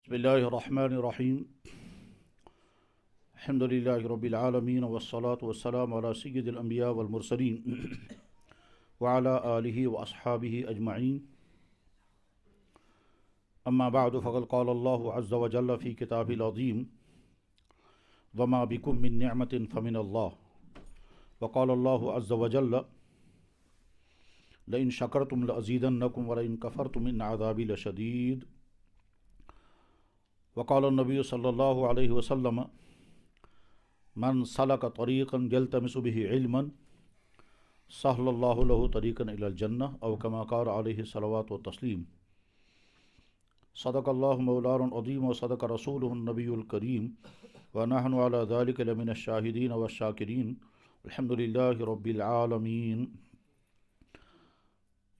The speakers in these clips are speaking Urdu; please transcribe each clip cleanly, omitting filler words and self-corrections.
بسم اللہ الرحمن الرحیم الحمد للہ رب العالمین والصلاة والسلام علی سید الانبیاء والمرسلین وعلی آلہ واصحابہ اجمعین اما بعد فقد قال اللہ عز وجل فی کتابہ العظیم وما بکم من نعمت فمن اللہ وقال اللہ عز وجل لئن شکرتم لأزیدنکم ولئن کفرتم ان عذابی لشدید وقال النبی صلی اللہ علیہ وسلم من سلک طریقا یلتمس به علما سہل اللہ له طریقا الی الجنہ او کما قال علیہ الصلوات والتسلیم صدق اللہ مولانا العظیم وصدق رسولہ النبی الکریم ونحن علی ذلک لمن الشاہدین والشاکرین الحمد للہ رب العالمین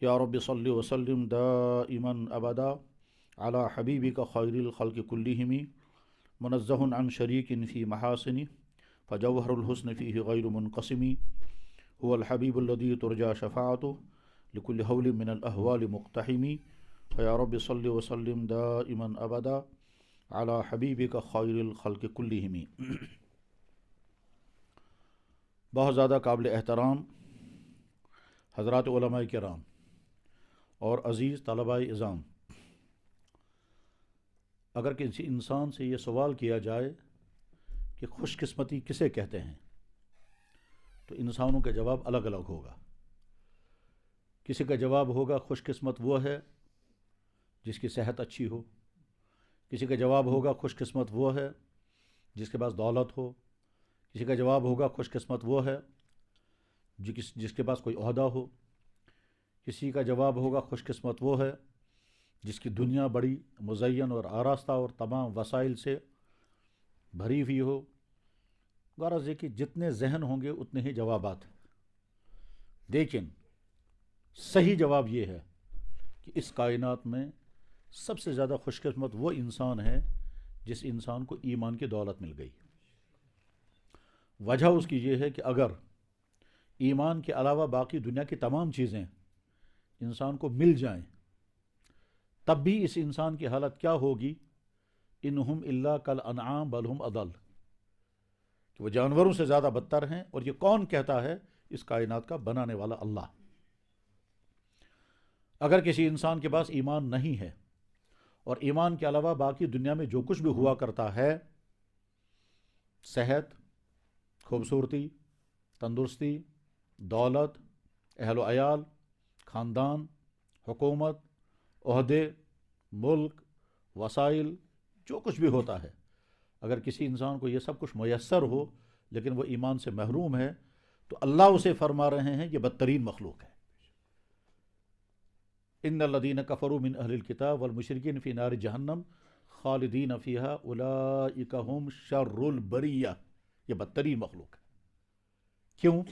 یا رب صلی وسلم دائما ابدا علی حبیبک خیر الخلق کلہم منزہ عن شریک فی محاسن فجوہر الحسن فیہ غیر منقسم هو الحبیب الذی ترجى شفاعته لكل حول من الاحوال مقتحم فیا رب صلی وسلم دائما ابدا علی حبیبک خیر الخلق کلہم۔ بہت زیادہ قابل احترام حضرات علماء کرام اور عزیز طلباء اعظام، اگر کسی انسان سے یہ سوال کیا جائے کہ خوش قسمتی کسے کہتے ہیں تو انسانوں کا جواب الگ الگ ہوگا۔ کسی کا جواب ہوگا خوش قسمت وہ ہے جس کی صحت اچھی ہو، کسی کا جواب ہوگا خوش قسمت وہ ہے جس کے پاس دولت ہو، کسی کا جواب ہوگا خوش قسمت وہ ہے جس کے پاس کوئی عہدہ ہو، کسی کا جواب ہوگا خوش قسمت وہ ہے جس کی دنیا بڑی مزین اور آراستہ اور تمام وسائل سے بھری ہوئی ہو۔ غرض ہے کہ جتنے ذہن ہوں گے اتنے ہی جوابات ہیں، لیکن صحیح جواب یہ ہے کہ اس کائنات میں سب سے زیادہ خوش قسمت وہ انسان ہے جس انسان کو ایمان کی دولت مل گئی۔ وجہ اس کی یہ ہے کہ اگر ایمان کے علاوہ باقی دنیا کی تمام چیزیں انسان کو مل جائیں تب بھی اس انسان کی حالت کیا ہوگی؟ انہم الا کالانعام بل ہم اضل، کہ وہ جانوروں سے زیادہ بدتر ہیں۔ اور یہ کون کہتا ہے؟ اس کائنات کا بنانے والا اللہ۔ اگر کسی انسان کے پاس ایمان نہیں ہے اور ایمان کے علاوہ باقی دنیا میں جو کچھ بھی ہوا کرتا ہے، صحت، خوبصورتی، تندرستی، دولت، اہل و عیال، خاندان، حکومت، عہدے، ملک، وسائل، جو کچھ بھی ہوتا ہے، اگر کسی انسان کو یہ سب کچھ میسر ہو لیکن وہ ایمان سے محروم ہے تو اللہ اسے فرما رہے ہیں یہ بدترین مخلوق ہے۔ ان الذین کفروا من اہل الکتاب والمشرکین فی نار جہنم خالدین فیہا اولئک ھم شر البریہ، یہ بدترین مخلوق ہے۔ کیوں؟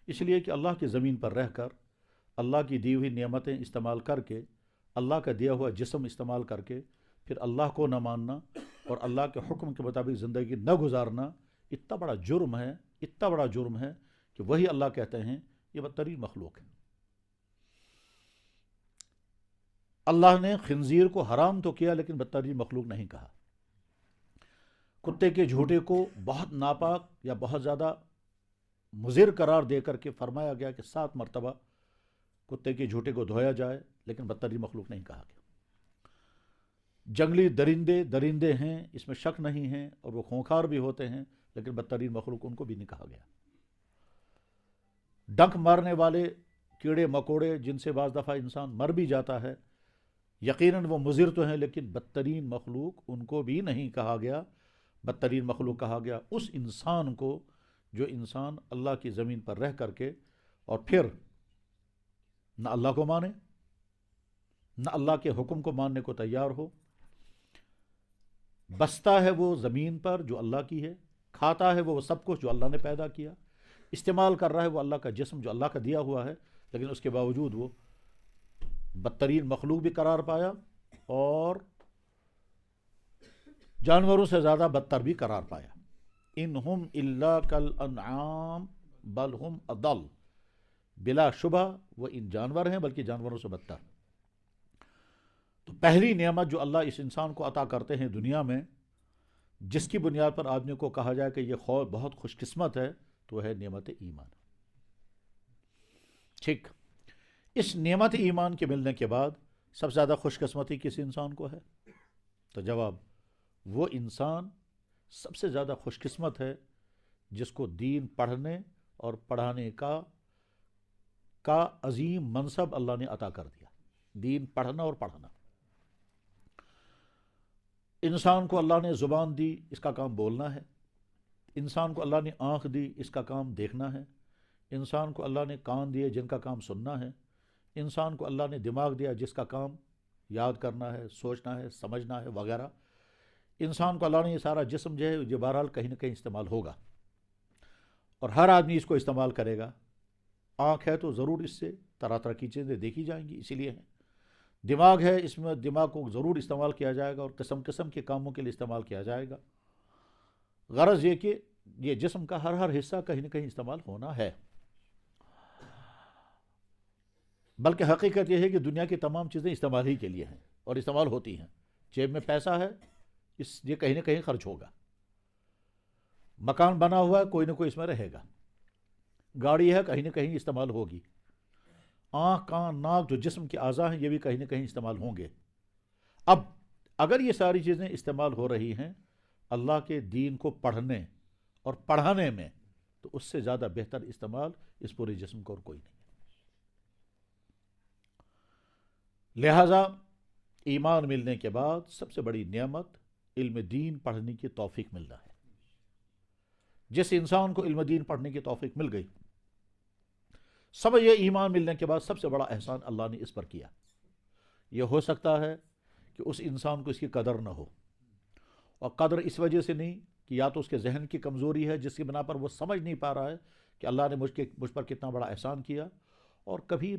اس لیے کہ اللہ کی زمین پر رہ کر، اللہ کی دی ہوئی نعمتیں استعمال کر کے، اللہ کا دیا ہوا جسم استعمال کر کے پھر اللہ کو نہ ماننا اور اللہ کے حکم کے مطابق زندگی نہ گزارنا اتنا بڑا جرم ہے، اتنا بڑا جرم ہے کہ وہی اللہ کہتے ہیں یہ بدترین مخلوق ہے۔ اللہ نے خنزیر کو حرام تو کیا لیکن بدترین مخلوق نہیں کہا۔ کتے کے جھوٹے کو بہت ناپاک یا بہت زیادہ مضر قرار دے کر کے فرمایا گیا کہ 7 مرتبہ کتے کے جھوٹے کو دھویا جائے، لیکن بدترین مخلوق نہیں کہا گیا۔ جنگلی درندے ہیں، اس میں شک نہیں ہے، اور وہ خونخوار بھی ہوتے ہیں، لیکن بدترین مخلوق ان کو بھی نہیں کہا گیا۔ ڈنک مارنے والے کیڑے مکوڑے جن سے بعض دفعہ انسان مر بھی جاتا ہے، یقیناً وہ مضر تو ہیں لیکن بدترین مخلوق ان کو بھی نہیں کہا گیا۔ بدترین مخلوق کہا گیا اس انسان کو جو انسان اللہ کی زمین پر رہ کر کے اور پھر نہ اللہ کو مانے، نہ اللہ کے حکم کو ماننے کو تیار ہو، بستا ہے وہ زمین پر جو اللہ کی ہے، کھاتا ہے وہ سب کچھ جو اللہ نے پیدا کیا، استعمال کر رہا ہے وہ اللہ کا جسم جو اللہ کا دیا ہوا ہے، لیکن اس کے باوجود وہ بدترین مخلوق بھی قرار پایا اور جانوروں سے زیادہ بدتر بھی قرار پایا۔ انہم الا کالانعام بل ہم اضل، بلا شبہ وہ ان جانور ہیں بلکہ جانوروں سے بدتر۔ تو پہلی نعمت جو اللہ اس انسان کو عطا کرتے ہیں دنیا میں، جس کی بنیاد پر آدمی کو کہا جائے کہ یہ بہت خوش قسمت ہے، تو وہ ہے نعمت ایمان۔ ٹھیک، اس نعمت ایمان کے ملنے کے بعد سب سے زیادہ خوش قسمتی کس انسان کو ہے؟ تو جواب، وہ انسان سب سے زیادہ خوش قسمت ہے جس کو دین پڑھنے اور پڑھانے کا عظیم منصب اللہ نے عطا کر دیا۔ دین پڑھنا اور پڑھانا، انسان کو اللہ نے زبان دی، اس کا کام بولنا ہے۔ انسان کو اللہ نے آنکھ دی، اس کا کام دیکھنا ہے۔ انسان کو اللہ نے کان دیے، جن کا کام سننا ہے۔ انسان کو اللہ نے دماغ دیا، جس کا کام یاد کرنا ہے، سوچنا ہے، سمجھنا ہے وغیرہ۔ انسان کو اللہ نے یہ سارا جسم جو ہے یہ بہرحال کہیں نہ کہیں استعمال ہوگا، اور ہر آدمی اس کو استعمال کرے گا۔ آنکھ ہے تو ضرور اس سے طرح طرح کی چیزیں دیکھی جائیں گی، اسی لیے ہے۔ دماغ ہے، اس میں دماغ کو ضرور استعمال کیا جائے گا اور قسم قسم کے کاموں کے لیے استعمال کیا جائے گا۔ غرض یہ کہ یہ جسم کا ہر حصہ کہیں نہ کہیں استعمال ہونا ہے۔ بلکہ حقیقت یہ ہے کہ دنیا کی تمام چیزیں استعمال ہی کے لیے ہیں اور استعمال ہوتی ہیں۔ جیب میں پیسہ ہے، یہ کہیں نہ کہیں خرچ ہوگا۔ مکان بنا ہوا ہے، کوئی نہ کوئی اس میں رہے گا۔ گاڑی ہے، کہیں نہ کہیں استعمال ہوگی۔ آنکھ، کان، ناک، جو جسم کے اعضاء ہیں، یہ بھی کہیں نہ کہیں استعمال ہوں گے۔ اب اگر یہ ساری چیزیں استعمال ہو رہی ہیں اللہ کے دین کو پڑھنے اور پڑھانے میں، تو اس سے زیادہ بہتر استعمال اس پورے جسم کو اور کوئی نہیں۔ لہذا ایمان ملنے کے بعد سب سے بڑی نعمت علم دین پڑھنے کی توفیق ملنا ہے۔ جس انسان کو علم دین پڑھنے کی توفیق مل گئی، سب یہ ایمان ملنے کے بعد سب سے بڑا احسان اللہ نے اس پر کیا۔ یہ ہو سکتا ہے کہ اس انسان کو اس کی قدر نہ ہو، اور قدر اس وجہ سے نہیں کہ یا تو اس کے ذہن کی کمزوری ہے جس کی بنا پر وہ سمجھ نہیں پا رہا ہے کہ اللہ نے مجھ پر کتنا بڑا احسان کیا، اور کبھی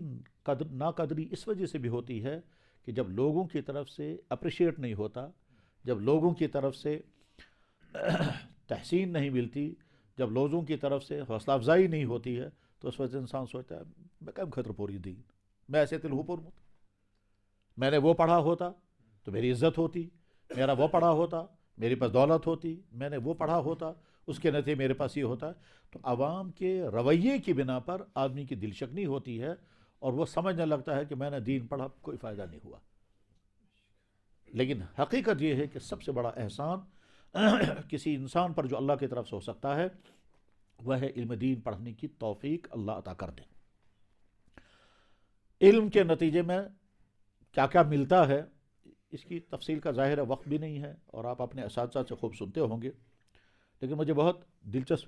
ناقدری اس وجہ سے بھی ہوتی ہے کہ جب لوگوں کی طرف سے اپریشیٹ نہیں ہوتا، جب لوگوں کی طرف سے تحسین نہیں ملتی، جب لوگوں کی طرف سے حوصلہ افزائی نہیں ہوتی ہے، تو اس وجہ سے انسان سوچتا ہے میں کم خطر پوری دین، میں ایسے تل ہو پر مت، میں نے وہ پڑھا ہوتا تو میری عزت ہوتی، میرا وہ پڑھا ہوتا میرے پاس دولت ہوتی، میں نے وہ پڑھا ہوتا اس کے نتیجے میرے پاس یہ ہوتا ہے۔ تو عوام کے رویے کی بنا پر آدمی کی دل شکنی ہوتی ہے اور وہ سمجھنے لگتا ہے کہ میں نے دین پڑھا، کوئی فائدہ نہیں ہوا۔ لیکن حقیقت یہ ہے کہ سب سے بڑا احسان کسی انسان پر جو اللہ کی طرف سے ہو سکتا ہے وہ ہے علم دین پڑھنے کی توفیق اللہ عطا کر دے۔ علم کے نتیجے میں کیا کیا ملتا ہے اس کی تفصیل کا ظاہر ہے وقت بھی نہیں ہے، اور آپ اپنے اساتذہ سے خوب سنتے ہوں گے، لیکن مجھے بہت دلچسپ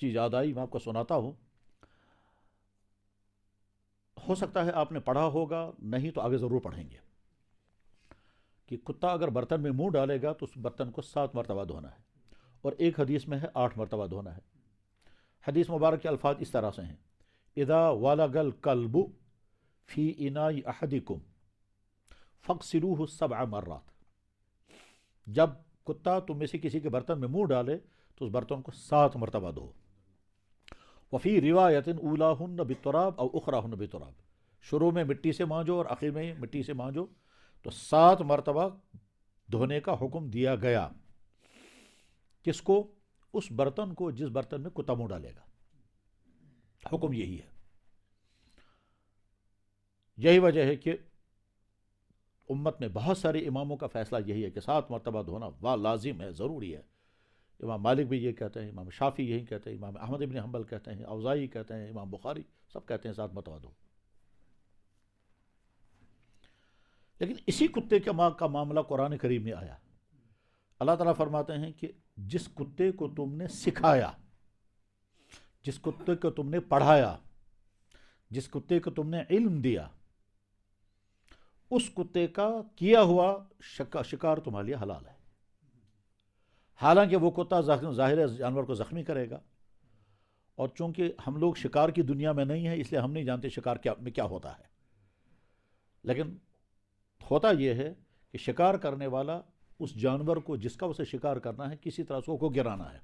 چیز یاد آئی، میں آپ کو سناتا ہوں۔ ہو سکتا ہے آپ نے پڑھا ہوگا، نہیں تو آگے ضرور پڑھیں گے، کہ کتا اگر برتن میں منہ ڈالے گا تو اس برتن کو 7 مرتبہ دھونا ہے، اور ایک حدیث میں ہے 8 مرتبہ دھونا ہے۔ حدیث مبارک کے الفاظ اس طرح سے ہیں: اذا ولغ الکلب فی اناء احدکم فاغسلوہ 7 مرات۔ جب کتا تم میں سے کسی کے برتن میں منہ ڈالے تو اس برتن کو 7 مرتبہ دھو۔ وفی روایت اولاہن بالتراب او اخراہن بالتراب، شروع میں مٹی سے مانجو اور آخر میں مٹی سے مانجو، تو 7 مرتبہ دھونے کا حکم دیا گیا۔ کس کو؟ اس برتن کو جس برتن میں کتا منہ ڈالے گا، حکم یہی ہے۔ یہی وجہ ہے کہ امت میں بہت سارے اماموں کا فیصلہ یہی ہے کہ 7 مرتبہ دھونا لازم ہے، ضروری ہے۔ امام مالک بھی یہ کہتے ہیں، امام شافعی یہی کہتے ہیں، امام احمد بن حنبل کہتے ہیں، اوزاعی کہتے ہیں، امام بخاری، سب کہتے ہیں 7 مرتبہ دھو۔ لیکن اسی کتے کا معاملہ قرآن کریم میں آیا۔ اللہ تعالیٰ فرماتے ہیں کہ جس کتے کو تم نے سکھایا، جس کتے کو تم نے پڑھایا، جس کتے کو تم نے علم دیا، اس کتے کا کیا ہوا شکار تمہارے لیے حلال ہے۔ حالانکہ وہ کتا ظاہر جانور کو زخمی کرے گا، اور چونکہ ہم لوگ شکار کی دنیا میں نہیں ہیں اس لیے ہم نہیں جانتے شکار میں کیا ہوتا ہے، لیکن ہوتا یہ ہے کہ شکار کرنے والا اس جانور کو جس کا اسے شکار کرنا ہے کسی طرح سے اس کو گرانا ہے،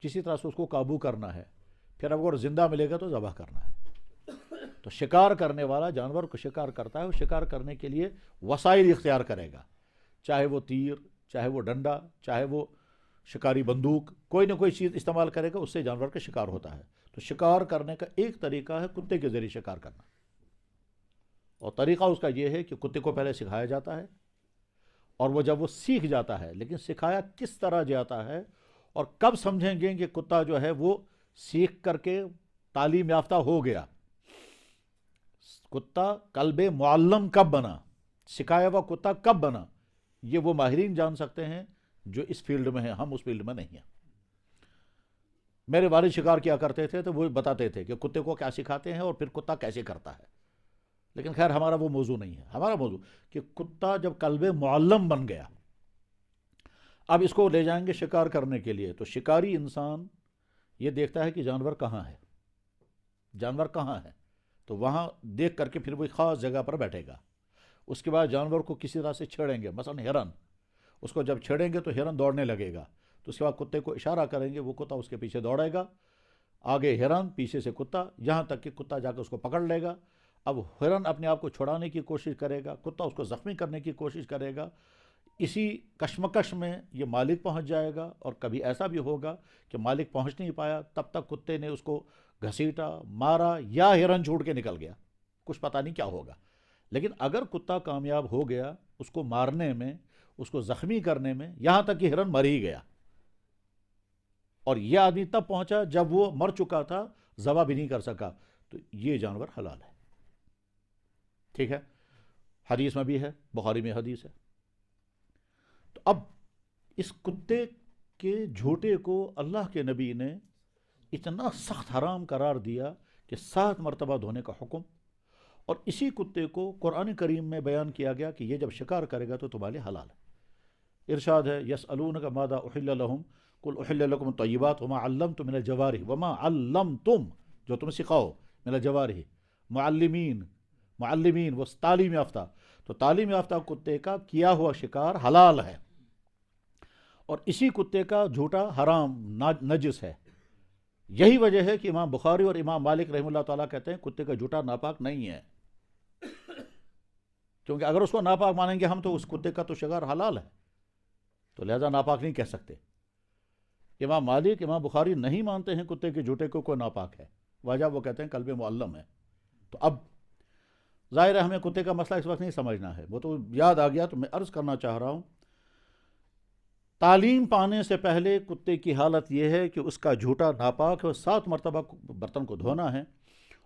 کسی طرح سے اس کو قابو کرنا ہے، پھر اگر زندہ ملے گا تو ذبح کرنا ہے۔ تو شکار کرنے والا جانور کو شکار کرتا ہے، وہ شکار کرنے کے لیے وسائل اختیار کرے گا، چاہے وہ تیر، چاہے وہ ڈنڈا، چاہے وہ شکاری بندوق، کوئی نہ کوئی چیز استعمال کرے گا، اس سے جانور کا شکار ہوتا ہے۔ تو شکار کرنے کا ایک طریقہ ہے کتے کے ذریعے شکار کرنا، اور طریقہ اس کا یہ ہے کہ کتے کو پہلے سکھایا جاتا ہے، اور وہ جب وہ سیکھ جاتا ہے، لیکن سکھایا کس طرح جاتا ہے اور کب سمجھیں گے کہ کتا جو ہے وہ سیکھ کر کے تعلیم یافتہ ہو گیا، کتا کلب معلم کب بنا، سکھایا ہوا کتا کب بنا، یہ وہ ماہرین جان سکتے ہیں جو اس فیلڈ میں ہیں، ہم اس فیلڈ میں نہیں ہیں۔ میرے والد شکار کیا کرتے تھے تو وہ بتاتے تھے کہ کتے کو کیا سکھاتے ہیں اور پھر کتا کیسے کرتا ہے، لیکن خیر ہمارا وہ موضوع نہیں ہے۔ ہمارا موضوع کہ کتا جب کلب معلم بن گیا، اب اس کو لے جائیں گے شکار کرنے کے لیے، تو شکاری انسان یہ دیکھتا ہے کہ جانور کہاں ہے، جانور کہاں ہے، تو وہاں دیکھ کر کے پھر وہ خاص جگہ پر بیٹھے گا۔ اس کے بعد جانور کو کسی طرح سے چھیڑیں گے، مثلا ہرن، اس کو جب چھیڑیں گے تو ہرن دوڑنے لگے گا، تو اس کے بعد کتے کو اشارہ کریں گے، وہ کتا اس کے پیچھے دوڑے گا، آگے ہرن، پیچھے سے کتا، یہاں تک کہ کتا جا کے اس کو پکڑ لے گا۔ اب ہرن اپنے آپ کو چھڑانے کی کوشش کرے گا، کتا اس کو زخمی کرنے کی کوشش کرے گا، اسی کشمکش میں یہ مالک پہنچ جائے گا، اور کبھی ایسا بھی ہوگا کہ مالک پہنچ نہیں پایا، تب تک کتے نے اس کو گھسیٹا، مارا، یا ہرن چھوڑ کے نکل گیا، کچھ پتہ نہیں کیا ہوگا۔ لیکن اگر کتا کامیاب ہو گیا اس کو مارنے میں، اس کو زخمی کرنے میں، یہاں تک کہ ہرن مر ہی گیا، اور یہ آدمی تب پہنچا جب وہ مر چکا تھا، ذبح بھی نہیں کر سکا، تو یہ جانور حلال ہے۔ ٹھیک ہے، حدیث میں بھی ہے، بخاری میں حدیث ہے۔ تو اب اس کتے کے جھوٹے کو اللہ کے نبی نے اتنا سخت حرام قرار دیا کہ 7 مرتبہ دھونے کا حکم، اور اسی کتے کو قرآن کریم میں بیان کیا گیا کہ یہ جب شکار کرے گا تو تمہارے حلال ہے۔ ارشاد ہے یسألونک ماذا احل لهم قل احل لكم الطیبات وما علمتم من الجوارح وما علمتم، جو تم سکھاؤ، من الجوارح، معلمین وہ تعلیم یافتہ، تو تعلیم یافتہ کتے کا کیا ہوا شکار حلال ہے، اور اسی کتے کا جھوٹا حرام نجس ہے۔ یہی وجہ ہے کہ امام بخاری اور امام مالک رحمہ اللہ تعالیٰ کہتے ہیں کتے کا جھوٹا ناپاک نہیں ہے، کیونکہ اگر اس کو ناپاک مانیں گے ہم تو اس کتے کا تو شکار حلال ہے، تو لہذا ناپاک نہیں کہہ سکتے۔ امام مالک، امام بخاری نہیں مانتے ہیں کتے کے جھوٹے کو کوئی ناپاک ہے، وجہ وہ کہتے ہیں کلب معلم ہے۔ تو اب ظاہر ہے ہمیں کتے کا مسئلہ اس وقت نہیں سمجھنا ہے، وہ تو یاد آ گیا، تو میں عرض کرنا چاہ رہا ہوں، تعلیم پانے سے پہلے کتے کی حالت یہ ہے کہ اس کا جھوٹا ناپاک ہے، 7 مرتبہ برتن کو دھونا ہے،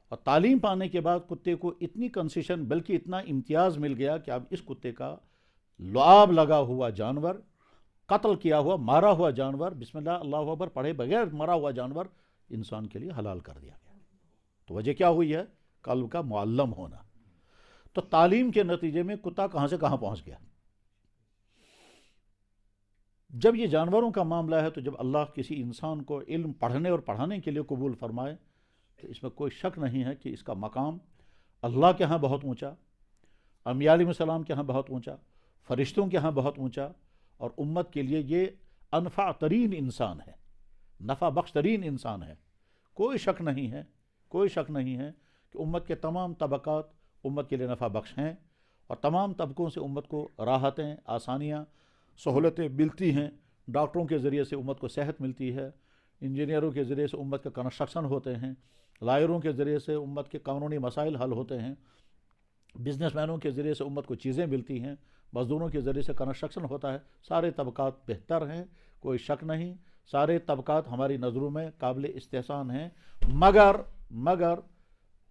اور تعلیم پانے کے بعد کتے کو اتنی کنسیشن، بلکہ اتنا امتیاز مل گیا کہ اب اس کتے کا لعاب لگا ہوا جانور، قتل کیا ہوا، مارا ہوا جانور، بسم اللہ اللہ اکبر پڑھے بغیر مرا ہوا جانور انسان کے لیے حلال کر دیا گیا۔ تو وجہ کیا ہوئی ہے؟ قلب کا معلم ہونا۔ تو تعلیم کے نتیجے میں کتا کہاں سے کہاں پہنچ گیا۔ جب یہ جانوروں کا معاملہ ہے تو جب اللہ کسی انسان کو علم پڑھنے اور پڑھانے کے لیے قبول فرمائے تو اس میں کوئی شک نہیں ہے کہ اس کا مقام اللہ کے ہاں بہت اونچا، انبیاء علیہ السلام کے ہاں بہت اونچا، فرشتوں کے ہاں بہت اونچا، اور امت کے لیے یہ انفع ترین انسان ہے، نفع بخش ترین انسان ہے۔ کوئی شک نہیں ہے، کوئی شک نہیں ہے کہ امت کے تمام طبقات امت کے لیے نفع بخش ہیں، اور تمام طبقوں سے امت کو راحتیں، آسانیاں، سہولتیں ملتی ہیں۔ ڈاکٹروں کے ذریعے سے امت کو صحت ملتی ہے، انجینئروں کے ذریعے سے امت کے کنسٹرکشن ہوتے ہیں، لائروں کے ذریعے سے امت کے قانونی مسائل حل ہوتے ہیں، بزنس مینوں کے ذریعے سے امت کو چیزیں ملتی ہیں، مزدوروں کے ذریعے سے کنسٹرکشن ہوتا ہے۔ سارے طبقات بہتر ہیں، کوئی شک نہیں، سارے طبقات ہماری نظروں میں قابل استحسان ہیں، مگر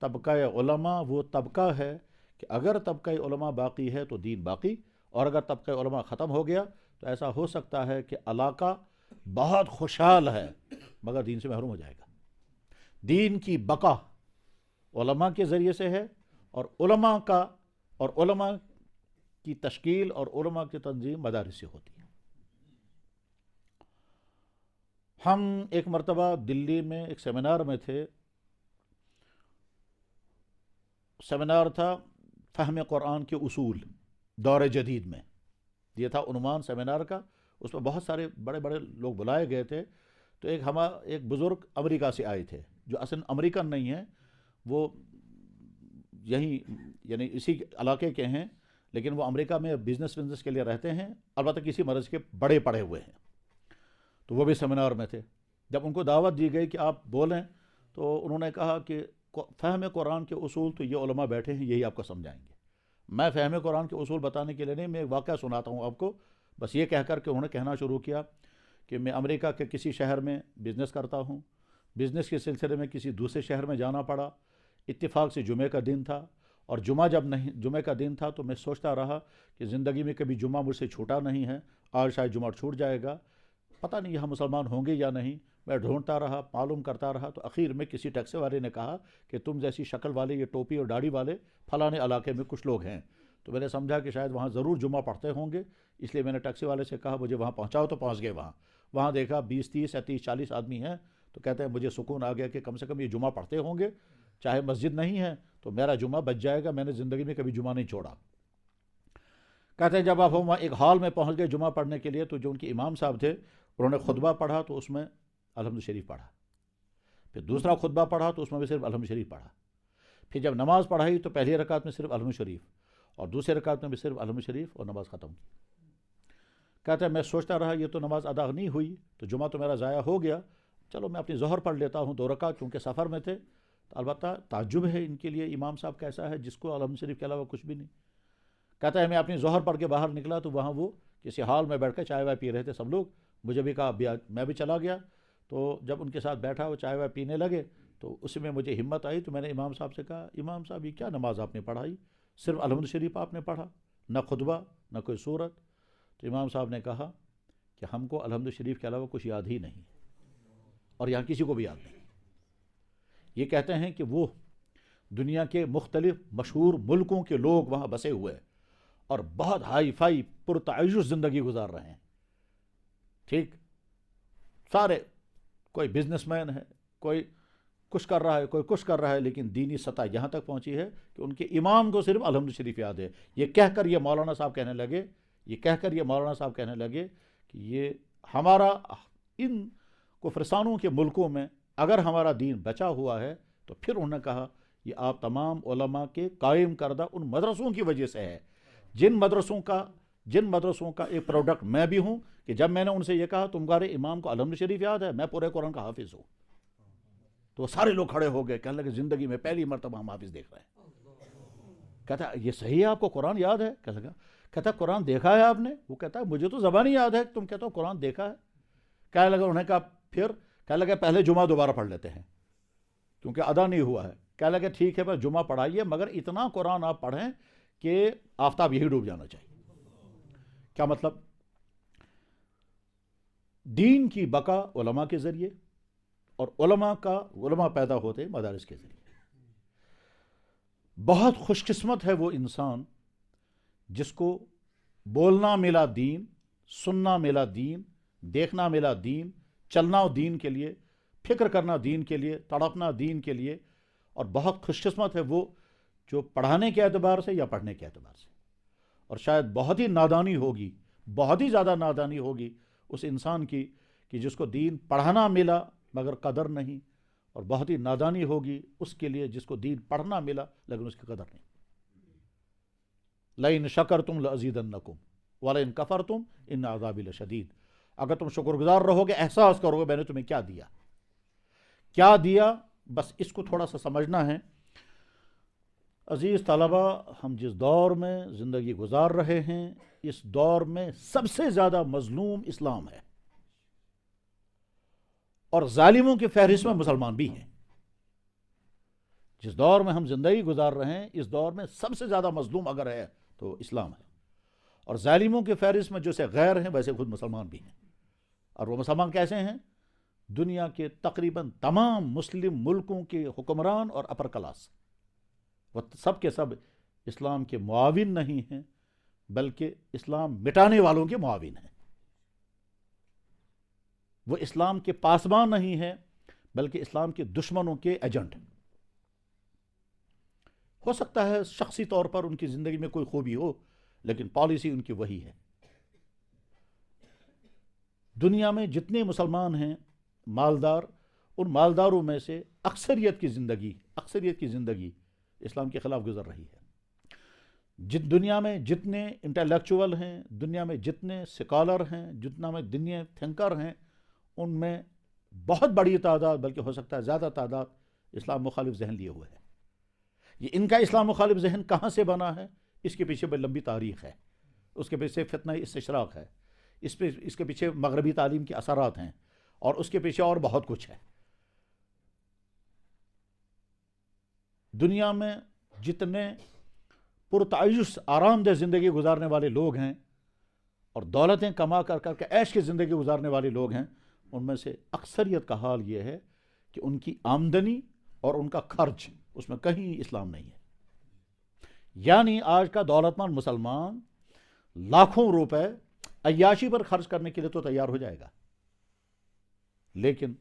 طبقہ علماء وہ طبقہ ہے کہ اگر طبقہ علماء باقی ہے تو دین باقی، اور اگر طبقہ علماء ختم ہو گیا تو ایسا ہو سکتا ہے کہ علاقہ بہت خوشحال ہے مگر دین سے محروم ہو جائے گا۔ دین کی بقا علماء کے ذریعے سے ہے، اور علماء کی تشکیل اور علماء کی تنظیم مدارس سے ہوتی ہے۔ ہم ایک مرتبہ دلی میں ایک سیمینار میں تھے، سیمینار تھا فہم قرآن کے اصول دور جدید میں، یہ تھا عنوان سیمینار کا۔ اس میں بہت سارے بڑے بڑے لوگ بلائے گئے تھے۔ تو ایک بزرگ امریکہ سے آئے تھے، جو اصل امریکن نہیں ہیں، وہ یہیں یعنی اسی علاقے کے ہیں، لیکن وہ امریکہ میں بزنس کے لیے رہتے ہیں، البتہ کسی مرض کے بڑے پڑے ہوئے ہیں، تو وہ بھی سیمینار میں تھے۔ جب ان کو دعوت دی گئی کہ آپ بولیں تو انہوں نے کہا کہ فہم قرآن کے اصول تو یہ علماء بیٹھے ہیں یہی آپ کو سمجھائیں گے، میں فہم قرآن کے اصول بتانے کے لیے نہیں، میں ایک واقعہ سناتا ہوں آپ کو، بس یہ کہہ کر کہ انہوں نے کہنا شروع کیا کہ میں امریکہ کے کسی شہر میں بزنس کرتا ہوں، بزنس کے سلسلے میں کسی دوسرے شہر میں جانا پڑا، اتفاق سے جمعے کا دن تھا، اور جمعے کا دن تھا تو میں سوچتا رہا کہ زندگی میں کبھی جمعہ مجھ سے چھوٹا نہیں ہے، آج شاید جمعہ چھوٹ جائے گا، پتہ نہیں یہاں مسلمان ہوں گے یا نہیں، میں ڈھونڈتا رہا، معلوم کرتا رہا، تو اخیر میں کسی ٹیکسی والے نے کہا کہ تم جیسی شکل والے، یہ ٹوپی اور داڑھی والے فلانے علاقے میں کچھ لوگ ہیں، تو میں نے سمجھا کہ شاید وہاں ضرور جمعہ پڑھتے ہوں گے، اس لیے میں نے ٹیکسی والے سے کہا مجھے وہاں پہنچاؤ، تو پہنچ گئے وہاں دیکھا 20 30 30 40 آدمی ہیں، تو کہتے ہیں مجھے سکون آ گیا کہ کم سے کم یہ جمعہ پڑھتے ہوں گے، چاہے مسجد نہیں ہے تو میرا جمعہ بچ جائے گا، میں نے زندگی میں کبھی جمعہ نہیں چھوڑا۔ کہتے ہیں جب آپ وہاں ایک ہال میں پہنچ گئے جمعہ پڑھنے کے لیے، تو جو ان کے امام صاحب تھے انہوں نے خطبہ پڑھا تو اس میں الحمد شریف پڑھا، پھر دوسرا خطبہ پڑھا تو اس میں بھی صرف الحمد شریف پڑھا، پھر جب نماز پڑھائی تو پہلی رکعت میں صرف الحمد شریف اور دوسری رکعت میں بھی صرف الحمد شریف، اور نماز ختم کی۔ کہتا ہے میں سوچتا رہا یہ تو نماز ادا نہیں ہوئی تو جمعہ تو میرا ضائع ہو گیا، چلو میں اپنی ظہر پڑھ لیتا ہوں 2 رکعت، چونکہ سفر میں تھے، تو البتہ تعجب ہے ان کے لیے امام صاحب کیسا ہے جس کو الحمد شریف کے علاوہ کچھ بھی نہیں۔ کہتا ہے میں اپنی ظہر پڑھ کے باہر نکلا تو وہاں وہ کسی ہال میں بیٹھ کے چائے وائے پی رہے تھے سب لوگ، مجھے بھی کہا میں بھی چلا گیا، تو جب ان کے ساتھ بیٹھا وہ چائے وائے پینے لگے تو اس میں مجھے ہمت آئی، تو میں نے امام صاحب سے کہا امام صاحب یہ کیا نماز آپ نے پڑھائی، صرف الحمد شریف آپ نے پڑھا، نہ خطبہ نہ کوئی سورت؟ تو امام صاحب نے کہا کہ ہم کو الحمد شریف کے علاوہ کچھ یاد ہی نہیں، اور یہاں کسی کو بھی یاد نہیں۔ یہ کہتے ہیں کہ وہ دنیا کے مختلف مشہور ملکوں کے لوگ وہاں بسے ہوئے اور بہت ہائی فائی پرتعیش زندگی گزار رہے ہیں، ٹھیک، سارے، کوئی بزنس مین ہے، کوئی کچھ کر رہا ہے، کوئی کچھ کر رہا ہے، لیکن دینی سطح یہاں تک پہنچی ہے کہ ان کے امام کو صرف الحمد شریف یاد ہے۔ یہ کہہ کر یہ مولانا صاحب کہنے لگے کہ یہ ہمارا ان کفرستانوں کے ملکوں میں اگر ہمارا دین بچا ہوا ہے تو پھر انہوں نے کہا یہ آپ تمام علماء کے قائم کردہ ان مدرسوں کی وجہ سے ہے، جن مدرسوں کا ایک پروڈکٹ میں بھی ہوں، کہ جب میں نے ان سے یہ کہا تمہارے امام کو الحمد شریف یاد ہے، میں پورے قرآن کا حافظ ہوں، تو سارے لوگ کھڑے ہو گئے، کہنے لگے زندگی میں پہلی مرتبہ ہم حافظ دیکھ رہے ہیں۔ کہتا ہے یہ صحیح ہے آپ کو قرآن یاد ہے؟ کہتا ہے قرآن دیکھا ہے آپ نے؟ وہ کہتا ہے مجھے تو زبانی یاد ہے، تم کہتا ہو قرآن دیکھا ہے؟ کہنے لگا، انہوں نے کہا پھر، کہنے لگا پہلے جمعہ دوبارہ پڑھ لیتے ہیں کیونکہ ادا نہیں ہوا ہے۔ کہنے لگا ٹھیک ہے پر جمعہ پڑھائیے، مگر اتنا قرآن آپ پڑھیں کہ آفتاب یہی ڈوب جانا چاہیے۔ کیا مطلب؟ دین کی بقا علماء کے ذریعے، اور علماء پیدا ہوتے مدارس کے ذریعے۔ بہت خوش قسمت ہے وہ انسان جس کو بولنا ملا دین، سننا ملا دین، دیکھنا ملا دین، چلنا دین کے لیے، فکر کرنا دین کے لیے، تڑپنا دین کے لیے، اور بہت خوش قسمت ہے وہ جو پڑھانے کے اعتبار سے یا پڑھنے کے اعتبار سے۔ اور شاید بہت ہی نادانی ہوگی، بہت ہی زیادہ نادانی ہوگی اس انسان کی کہ جس کو دین پڑھانا ملا مگر قدر نہیں، اور بہت ہی نادانی ہوگی اس کے لیے جس کو دین پڑھنا ملا لیکن اس کی قدر نہیں۔ لَإِن شَكَرْتُمْ لَأَزِيدَنَّكُمْ وَلَإِن كَفَرْتُمْ إِنَّ عَذَابِي لَشَدِيدٌ۔ اگر تم شکر گزار رہو گے، احساس کرو گے میں نے تمہیں کیا دیا، بس اس کو تھوڑا سا سمجھنا ہے۔ عزیز طلبہ، ہم جس دور میں زندگی گزار رہے ہیں اس دور میں سب سے زیادہ مظلوم اسلام ہے، اور ظالموں کی فہرست میں مسلمان بھی ہیں۔ جس دور میں ہم زندگی گزار رہے ہیں اس دور میں سب سے زیادہ مظلوم اگر ہے تو اسلام ہے، اور ظالموں کی فہرست میں جیسے غیر ہیں ویسے خود مسلمان بھی ہیں۔ اور وہ مسلمان کیسے ہیں؟ دنیا کے تقریباً تمام مسلم ملکوں کے حکمران اور اپر کلاس، وہ سب کے سب اسلام کے معاون نہیں ہیں بلکہ اسلام مٹانے والوں کے معاون ہیں۔ وہ اسلام کے پاسبان نہیں ہیں بلکہ اسلام کے دشمنوں کے ایجنٹ ہیں۔ ہو سکتا ہے شخصی طور پر ان کی زندگی میں کوئی خوبی ہو لیکن پالیسی ان کی وہی ہے۔ دنیا میں جتنے مسلمان ہیں مالدار، ان مالداروں میں سے اکثریت کی زندگی اسلام کے خلاف گزر رہی ہے۔ دنیا میں جتنے انٹلیکچوئل ہیں، دنیا میں جتنے سکالر ہیں، جتنا میں دنیا تھنکر ہیں، ان میں بہت بڑی تعداد، بلکہ ہو سکتا ہے زیادہ تعداد، اسلام مخالف ذہن لیے ہوئے ہیں۔ یہ ان کا اسلام مخالف ذہن کہاں سے بنا ہے، اس کے پیچھے بڑی لمبی تاریخ ہے، اس کے پیچھے فتنہ استشراق ہے، اس کے پیچھے مغربی تعلیم کے اثرات ہیں، اور اس کے پیچھے اور بہت کچھ ہے۔ دنیا میں جتنے پرتعیش آرام دہ زندگی گزارنے والے لوگ ہیں اور دولتیں کما کر کے عیش کی زندگی گزارنے والے لوگ ہیں، ان میں سے اکثریت کا حال یہ ہے کہ ان کی آمدنی اور ان کا خرچ، اس میں کہیں اسلام نہیں ہے۔ یعنی آج کا دولت مند مسلمان لاکھوں روپے عیاشی پر خرچ کرنے کے لیے تو تیار ہو جائے گا، لیکن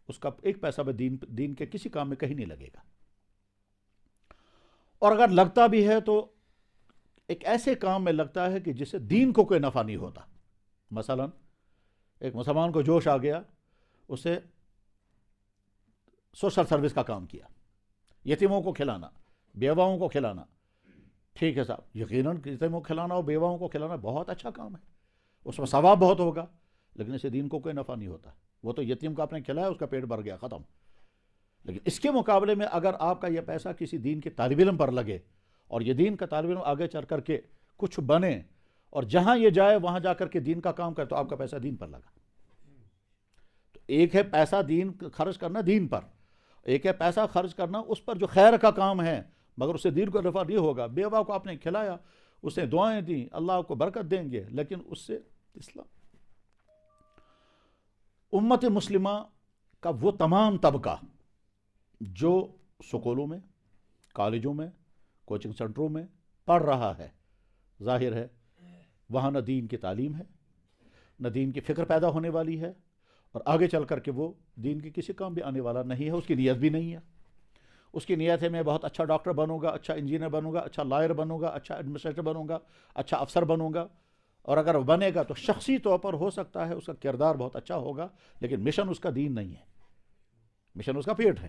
اس کا ایک پیسہ بھی دین کے کسی کام میں کہیں نہیں لگے گا، اور اگر لگتا بھی ہے تو ایک ایسے کام میں لگتا ہے کہ جس سے دین کو کوئی نفع نہیں ہوتا۔ مثلا ایک مسلمان کو جوش آ گیا، اسے سوشل سروس کا کام کیا، یتیموں کو کھلانا، بیواؤں کو کھلانا۔ ٹھیک ہے صاحب، یقیناً یتیموں کو کھلانا اور بیواؤں کو کھلانا بہت اچھا کام ہے، اس میں ثواب بہت ہوگا، لیکن اسے دین کو کوئی نفع نہیں ہوتا۔ وہ تو یتیم کو آپ نے کھلایا، اس کا پیٹ بھر گیا، ختم۔ لیکن اس کے مقابلے میں اگر آپ کا یہ پیسہ کسی دین کے طالب علم پر لگے اور یہ دین کا طالب علم آگے چل کر کے کچھ بنے اور جہاں یہ جائے وہاں جا کر کے دین کا کام کرے، تو آپ کا پیسہ دین پر لگا۔ تو ایک ہے پیسہ دین خرچ کرنا دین پر، ایک ہے پیسہ خرچ کرنا اس پر جو خیر کا کام ہے، مگر اس سے دین کو نفع نہیں ہوگا۔ بیوہ کو آپ نے کھلایا، اس نے دعائیں دیں، اللہ آپ کو برکت دیں گے، لیکن اس سے اسلام۔ امت مسلمہ کا وہ تمام طبقہ جو سکولوں میں، کالجوں میں، کوچنگ سنٹروں میں پڑھ رہا ہے، ظاہر ہے وہاں نہ دین کی تعلیم ہے، نہ دین کی فکر پیدا ہونے والی ہے، اور آگے چل کر کے وہ دین کے کسی کام بھی آنے والا نہیں ہے، اس کی نیت بھی نہیں ہے۔ اس کی نیت ہے میں بہت اچھا ڈاکٹر بنوں گا، اچھا انجینئر بنوں گا، اچھا لائر بنوں گا، اچھا ایڈمنسٹریٹر بنوں گا، اچھا افسر بنوں گا، اور اگر بنے گا تو شخصی طور پر ہو سکتا ہے اس کا کردار بہت اچھا ہوگا، لیکن مشن اس کا دین نہیں ہے، مشن اس کا پیٹ ہے۔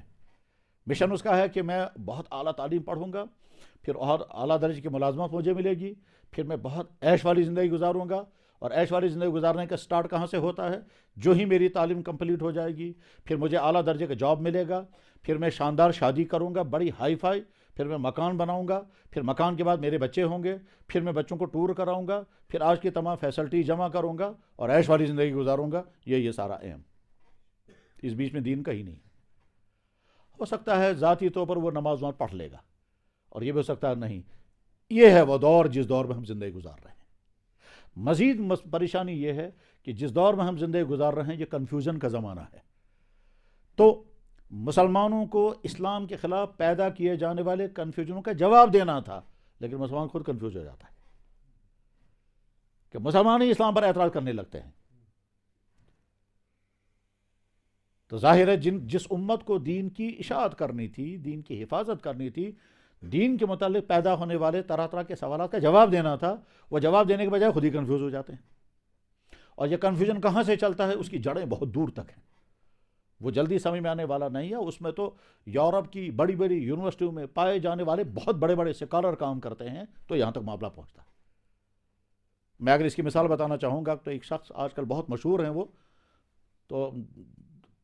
مشن اس کا ہے کہ میں بہت اعلیٰ تعلیم پڑھوں گا، پھر اور اعلیٰ درجے کی ملازمت مجھے ملے گی، پھر میں بہت عیش والی زندگی گزاروں گا، اور عیش والی زندگی گزارنے کا سٹارٹ کہاں سے ہوتا ہے؟ جو ہی میری تعلیم کمپلیٹ ہو جائے گی، پھر مجھے اعلیٰ درجے کا جاب ملے گا، پھر میں شاندار شادی کروں گا بڑی ہائی فائی، پھر میں مکان بناؤں گا، پھر مکان کے بعد میرے بچے ہوں گے، پھر میں بچوں کو ٹور کراؤں گا، پھر آج کی تمام فیسلٹی جمع کروں گا اور عیش والی زندگی گزاروں گا۔ یہ سارا ایم، اس بیچ میں دین کا ہی نہیں۔ ہو سکتا ہے ذاتی طور پر وہ نماز پڑھ لے گا، اور یہ بھی ہو سکتا ہے نہیں۔ یہ ہے وہ دور جس دور میں ہم زندگی گزار رہے ہیں۔ مزید پریشانی یہ ہے کہ جس دور میں ہم زندگی گزار رہے ہیں یہ کنفیوژن کا زمانہ ہے۔ تو مسلمانوں کو اسلام کے خلاف پیدا کیے جانے والے کنفیوژنوں کا جواب دینا تھا، لیکن مسلمان خود کنفیوز ہو جاتا ہے کہ مسلمان ہی اسلام پر اعتراض کرنے لگتے ہیں۔ تو ظاہر ہے جس امت کو دین کی اشاعت کرنی تھی، دین کی حفاظت کرنی تھی، دین کے متعلق پیدا ہونے والے طرح طرح کے سوالات کا جواب دینا تھا، وہ جواب دینے کے بجائے خود ہی کنفیوز ہو جاتے ہیں۔ اور یہ کنفیوژن کہاں سے چلتا ہے؟ اس کی جڑیں بہت دور تک ہیں، وہ جلدی سمجھ میں آنے والا نہیں ہے۔ اس میں تو یورپ کی بڑی بڑی یونیورسٹیوں میں پائے جانے والے بہت بڑے بڑے سکالر کام کرتے ہیں، تو یہاں تک معاملہ پہنچتا ہے۔ میں اگر اس کی مثال بتانا چاہوں گا تو ایک شخص آج کل بہت مشہور ہیں، وہ تو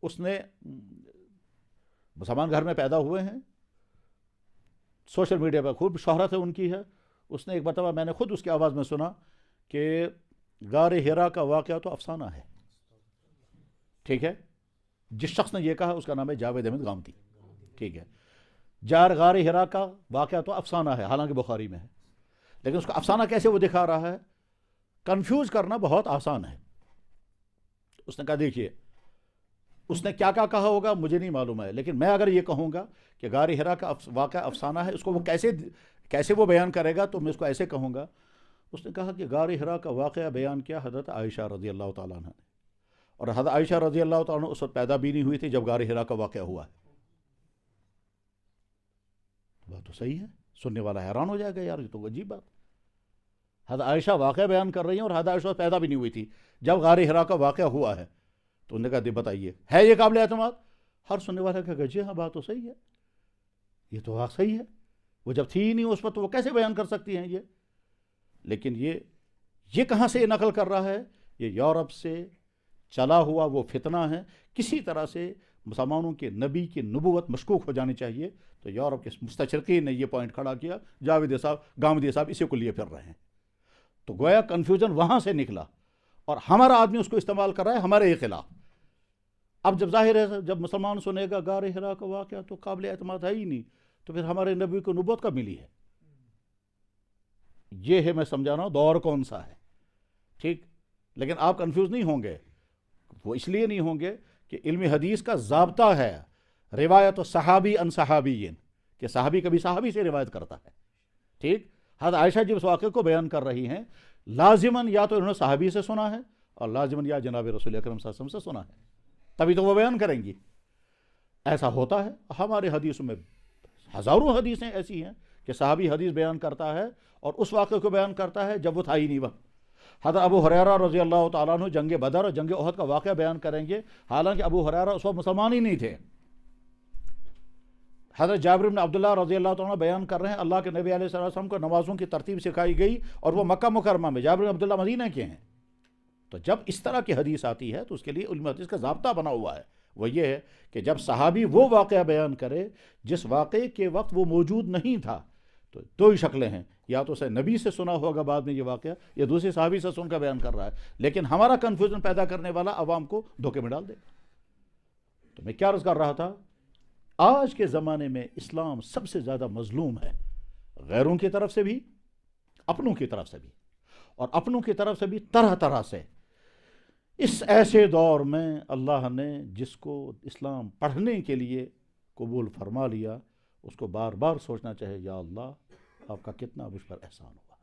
اس نے مسلمان گھر میں پیدا ہوئے ہیں، سوشل میڈیا پہ خوب شہرت ہے ان کی ہے۔ اس نے ایک مرتبہ، میں نے خود اس کی آواز میں سنا کہ غار حرا کا واقعہ تو افسانہ ہے، ٹھیک ہے؟ جس شخص نے یہ کہا اس کا نام ہے جاوید احمد گامدی، ٹھیک ہے؟ غار حرا کا واقعہ تو افسانہ ہے، حالانکہ بخاری میں ہے، لیکن اس کا افسانہ کیسے وہ دکھا رہا ہے؟ کنفیوز کرنا بہت آسان ہے۔ اس نے کہا دیکھیے، اس نے کیا کہا ہوگا مجھے نہیں معلوم ہے، لیکن میں اگر یہ کہوں گا کہ غار حرا کا واقعہ افسانہ ہے، اس کو وہ کیسے وہ بیان کرے گا، تو میں اس کو ایسے کہوں گا۔ اس نے کہا کہ غار حرا کا واقعہ بیان کیا حضرت عائشہ رضی اللہ تعالیٰ عنہ نے، اور حضرت عائشہ رضی اللہ تعالیٰ عنہ اس وقت پیدا بھی نہیں ہوئی تھی جب غار حرا کا واقعہ ہوا ہے۔ بات تو صحیح ہے، سننے والا حیران ہو جائے گا، یار یہ تو عجیب بات۔ حضرت عائشہ واقعہ بیان کر رہی ہیں اور حضرت عائشہ پیدا بھی نہیں ہوئی تھی جب غار حرا کا واقعہ ہوا ہے، تو انہوں نے کہا بتائیے ہے یہ قابل اعتماد؟ ہر سننے والا کہا کہ جی ہاں بات تو صحیح ہے، یہ تو واقع صحیح ہے، وہ جب تھی ہی نہیں اس وقت تو وہ کیسے بیان کر سکتی ہیں یہ؟ لیکن یہ کہاں سے نقل کر رہا ہے؟ یہ یورپ سے چلا ہوا وہ فتنہ ہے. کسی طرح سے مسلمانوں کے نبی کی نبوت مشکوک ہو جانی چاہیے، تو یورپ کے مستشرقین نے یہ پوائنٹ کھڑا کیا، جاوید صاحب گامدی صاحب اسی کو لیے پھر رہے ہیں. تو گویا کنفیوژن وہاں سے نکلا اور ہمارا آدمی اس کو استعمال کر رہا ہے ہمارے ہی خلاف. اب جب ظاہر ہے جب مسلمان سنے گا غار حرا کا واقعہ تو قابل اعتماد ہے ہی نہیں، تو پھر ہمارے نبی کو نبوت کب ملی ہے؟ یہ ہے میں سمجھا رہا ہوں دور کون سا ہے. ٹھیک، لیکن آپ کنفیوز نہیں ہوں گے. وہ اس لیے نہیں ہوں گے کہ علم حدیث کا ضابطہ ہے روایت و صحابی ان صحابیین، کہ صحابی کبھی صحابی سے روایت کرتا ہے. ٹھیک، حضرت عائشہ جب اس واقعے کو بیان کر رہی ہیں، لازماً یا تو انہوں نے صحابی سے سنا ہے اور لازماً یا جناب رسول اکرم صلی اللہ علیہ وسلم سے سنا ہے، تبھی تو وہ بیان کریں گی. ایسا ہوتا ہے ہمارے حدیثوں میں، ہزاروں حدیثیں ایسی ہیں کہ صحابی حدیث بیان کرتا ہے اور اس واقعے کو بیان کرتا ہے جب وہ تھا ہی نہیں وقت. حضرت ابو ہریرہ رضی اللہ تعالیٰ عنہ جنگ بدر اور جنگ احد کا واقعہ بیان کریں گے، حالانکہ ابو ہریرہ اس وقت مسلمان ہی نہیں تھے. حضرت جابر بن عبداللہ رضی اللہ تعالیٰ عنہ بیان کر رہے ہیں اللہ کے نبی علیہ الصلوۃ والسلام کو نمازوں کی ترتیب سکھائی گئی اور وہ مکہ مکرمہ میں، جابر بن عبداللہ مدینہ کے ہیں. تو جب اس طرح کی حدیث آتی ہے تو اس کے لیے علم حدیث کا ضابطہ بنا ہوا ہے. وہ یہ ہے کہ جب صحابی وہ واقعہ بیان کرے جس واقعے کے وقت وہ موجود نہیں تھا، تو دو ہی شکلیں ہیں، یا تو اسے نبی سے سنا ہوگا بعد میں یہ واقعہ، یا دوسرے صحابی سے سن کر بیان کر رہا ہے. لیکن ہمارا کنفیوژن پیدا کرنے والا عوام کو دھوکے میں ڈال دے. تو میں کیا عرض کر رہا تھا، آج کے زمانے میں اسلام سب سے زیادہ مظلوم ہے، غیروں کی طرف سے بھی، اپنوں کی طرف سے بھی، اور اپنوں کی طرف سے بھی طرح طرح سے. اس ایسے دور میں اللہ نے جس کو اسلام پڑھنے کے لیے قبول فرما لیا، اس کو بار بار سوچنا چاہے، یا اللہ آپ کا کتنا مجھ پر احسان ہوا ہے.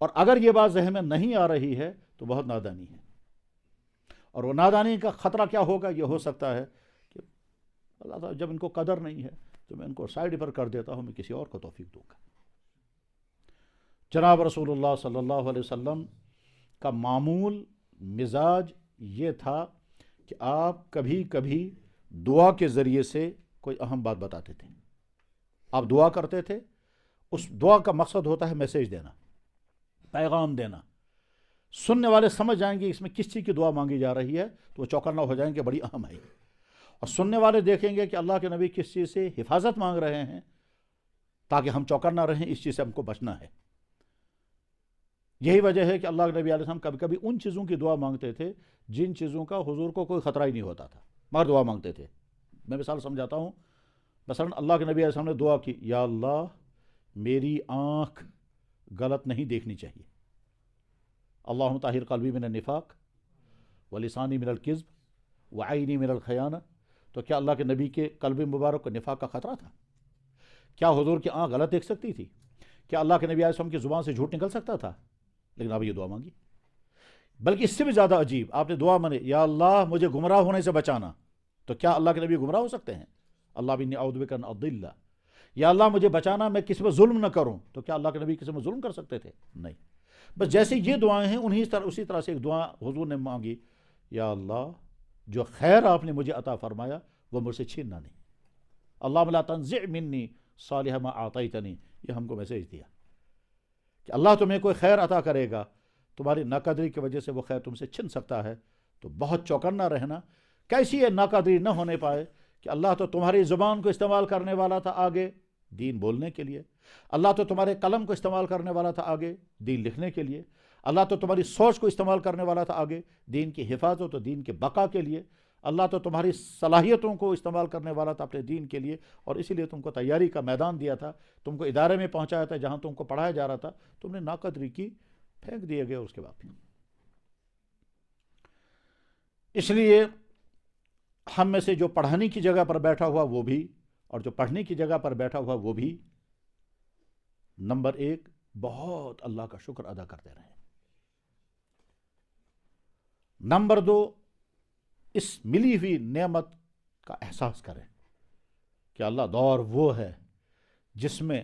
اور اگر یہ بات ذہن میں نہیں آ رہی ہے تو بہت نادانی ہے. اور وہ نادانی کا خطرہ کیا ہوگا؟ یہ ہو سکتا ہے کہ اللہ تعالیٰ جب ان کو قدر نہیں ہے تو میں ان کو سائڈ پر کر دیتا ہوں، میں کسی اور کو توفیق دوں گا. جناب رسول اللہ صلی اللہ علیہ وسلم کا معمول مزاج یہ تھا کہ آپ کبھی کبھی دعا کے ذریعے سے کوئی اہم بات بتاتے تھے. آپ دعا کرتے تھے، اس دعا کا مقصد ہوتا ہے میسیج دینا، پیغام دینا. سننے والے سمجھ جائیں گے اس میں کس چیز کی دعا مانگی جا رہی ہے تو وہ چوکنا ہو جائیں گے، بڑی اہم ہے. اور سننے والے دیکھیں گے کہ اللہ کے نبی کس چیز سے حفاظت مانگ رہے ہیں تاکہ ہم چوکنا رہیں، اس چیز سے ہم کو بچنا ہے. یہی وجہ ہے کہ اللہ کے نبی علیہ السلام کبھی کبھی ان چیزوں کی دعا مانگتے تھے جن چیزوں کا حضور کو کوئی خطرہ ہی نہیں ہوتا تھا، مگر دعا مانگتے تھے. میں مثال سمجھاتا ہوں. مثلا اللہ کے نبی علیہ السلام نے دعا کی، یا اللہ میری آنکھ غلط نہیں دیکھنی چاہیے، اللہم طاہر قلبی من النفاق ولسانی من الکذب وعینی من الخیانہ. تو کیا اللہ کے نبی کے قلب مبارک کو نفاق کا خطرہ تھا؟ کیا حضور کی آنکھ غلط دیکھ سکتی تھی؟ کیا اللہ کے نبی علیہ السلام کی زبان سے جھوٹ نکل سکتا تھا؟ لیکن آپ یہ دعا مانگی. بلکہ اس سے بھی زیادہ عجیب، آپ نے دعا مانی، یا اللہ مجھے گمراہ ہونے سے بچانا. تو کیا اللہ کے نبی گمراہ ہو سکتے ہیں؟ اللہ انی اعوذ بک ان اضل. یا اللہ مجھے بچانا میں کسی پر ظلم نہ کروں. تو کیا اللہ کے نبی کسی پر ظلم کر سکتے تھے؟ نہیں. بس جیسے یہ دعائیں ہیں اسی طرح سے ایک دعا حضور نے مانگی، یا اللہ جو خیر آپ نے مجھے عطا فرمایا وہ مجھ سے چھیننا نہیں. اللہم لا تنزع منی صالح ما اعطیتنی. یہ ہم کو میسیج دیا کہ اللہ تمہیں کوئی خیر عطا کرے گا، تمہاری ناقدری کی وجہ سے وہ خیر تم سے چھن سکتا ہے. تو بہت چوکنا رہنا. کیسی یہ ناقدری نہ ہونے پائے کہ اللہ تو تمہاری زبان کو استعمال کرنے والا تھا آگے دین بولنے کے لیے، اللہ تو تمہارے قلم کو استعمال کرنے والا تھا آگے دین لکھنے کے لیے، اللہ تو تمہاری سوچ کو استعمال کرنے والا تھا آگے دین کی حفاظت و دین کے بقا کے لیے، اللہ تو تمہاری صلاحیتوں کو استعمال کرنے والا تھا اپنے دین کے لیے، اور اسی لیے تم کو تیاری کا میدان دیا تھا، تم کو ادارے میں پہنچایا تھا جہاں تم کو پڑھایا جا رہا تھا. تم نے ناقدری کی، پھینک دیے گئے اس کے بعد. اس لیے ہم میں سے جو پڑھانے کی جگہ پر بیٹھا ہوا وہ بھی، اور جو پڑھنے کی جگہ پر بیٹھا ہوا وہ بھی، نمبر ایک بہت اللہ کا شکر ادا کرتے رہیں. نمبر دو اس ملی ہوئی نعمت کا احساس کریں کہ اللہ دور وہ ہے جس میں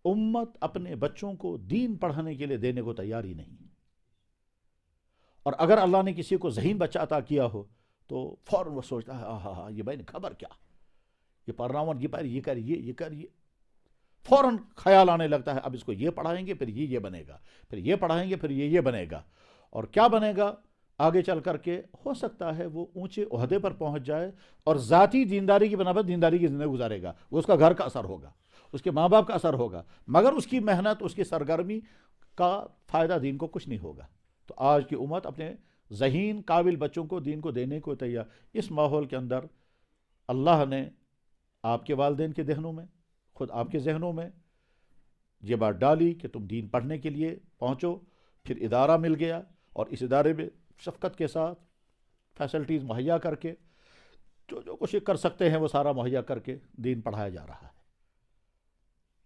امت اپنے بچوں کو دین پڑھانے کے لیے دینے کو تیار ہی نہیں. اور اگر اللہ نے کسی کو ذہین بچہ عطا کیا ہو تو فوراً وہ سوچتا ہے ہاں یہ بھائی نے خبر کیا، یہ پڑھراون یہ پڑھ، یہ کر یہ فوراً خیال آنے لگتا ہے اب اس کو یہ پڑھائیں گے پھر یہ بنے گا، پھر یہ پڑھائیں گے پھر یہ بنے گا، اور کیا بنے گا آگے چل کر کے ہو سکتا ہے وہ اونچے عہدے پر پہنچ جائے اور ذاتی دینداری کی بنا پر دینداری کی زندگی گزارے گا، وہ اس کا گھر کا اثر ہوگا، اس کے ماں باپ کا اثر ہوگا، مگر اس کی محنت اس کی سرگرمی کا فائدہ دین کو کچھ نہیں ہوگا۔ تو آج کی امت اپنے ذہین قابل بچوں کو دین کو دینے کو تیار، اس ماحول کے اندر اللہ نے آپ کے والدین کے ذہنوں میں، خود آپ کے ذہنوں میں یہ بات ڈالی کہ تم دین پڑھنے کے لیے پہنچو، پھر ادارہ مل گیا اور اس ادارے میں شفقت کے ساتھ فیسلٹیز مہیا کر کے جو کچھ کر سکتے ہیں وہ سارا مہیا کر کے دین پڑھایا جا رہا ہے۔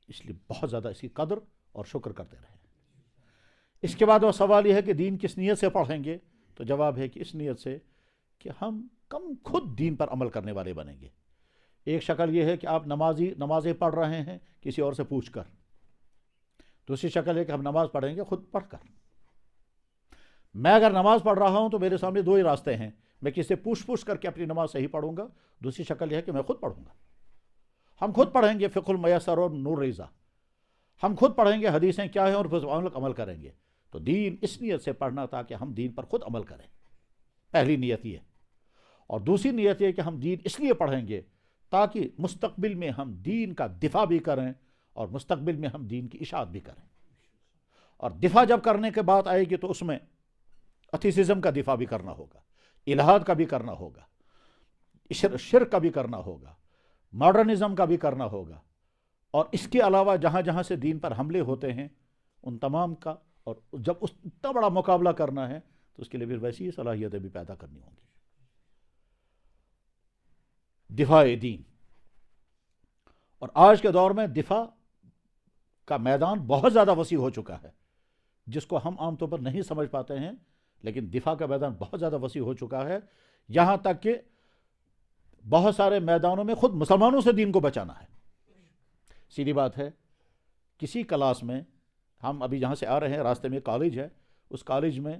اس لیے بہت زیادہ اس کی قدر اور شکر کرتے رہیں۔ اس کے بعد وہ سوال یہ ہے کہ دین کس نیت سے پڑھیں گے، تو جواب ہے کہ اس نیت سے کہ ہم خود دین پر عمل کرنے والے بنیں گے۔ ایک شکل یہ ہے کہ آپ نمازیں پڑھ رہے ہیں کسی اور سے پوچھ کر، دوسری شکل ہے کہ ہم نماز پڑھیں گے خود پڑھ کر۔ میں اگر نماز پڑھ رہا ہوں تو میرے سامنے دو ہی راستے ہیں، میں کسی سے پوچھ کر کے اپنی نماز صحیح پڑھوں گا، دوسری شکل یہ ہے کہ میں خود پڑھوں گا۔ ہم خود پڑھیں گے فقہ المیسر اور نور ریزہ، ہم خود پڑھیں گے حدیثیں کیا ہیں اور پھر عمل کریں گے۔ تو دین اس نیت سے پڑھنا تاکہ ہم دین پر خود عمل کریں، پہلی نیت یہ ہے۔ اور دوسری نیت یہ کہ ہم دین اس لیے پڑھیں گے تاکہ مستقبل میں ہم دین کا دفاع بھی کریں اور مستقبل میں ہم دین کی اشاعت بھی کریں۔ اور دفاع جب کرنے کے بات آئے گی تو اس میں ایتھیسزم کا دفاع بھی کرنا ہوگا، الہاد کا بھی کرنا ہوگا، شرک کا بھی کرنا ہوگا، ماڈرنزم کا بھی کرنا ہوگا، اور اس کے علاوہ جہاں جہاں سے دین پر حملے ہوتے ہیں ان تمام کا، اور جب اس اتنا بڑا مقابلہ کرنا ہے تو اس کے لیے پھر ویسی ہی صلاحیتیں بھی پیدا کرنی ہوں گی۔ دفاع دین، اور آج کے دور میں دفاع کا میدان بہت زیادہ وسیع ہو چکا ہے، جس کو ہم عام طور پر نہیں سمجھ پاتے ہیں، لیکن دفاع کا میدان بہت زیادہ وسیع ہو چکا ہے، یہاں تک کہ بہت سارے میدانوں میں خود مسلمانوں سے دین کو بچانا ہے۔ سیدھی بات ہے، کسی کلاس میں ہم ابھی جہاں سے آ رہے ہیں راستے میں کالج ہے، اس کالج میں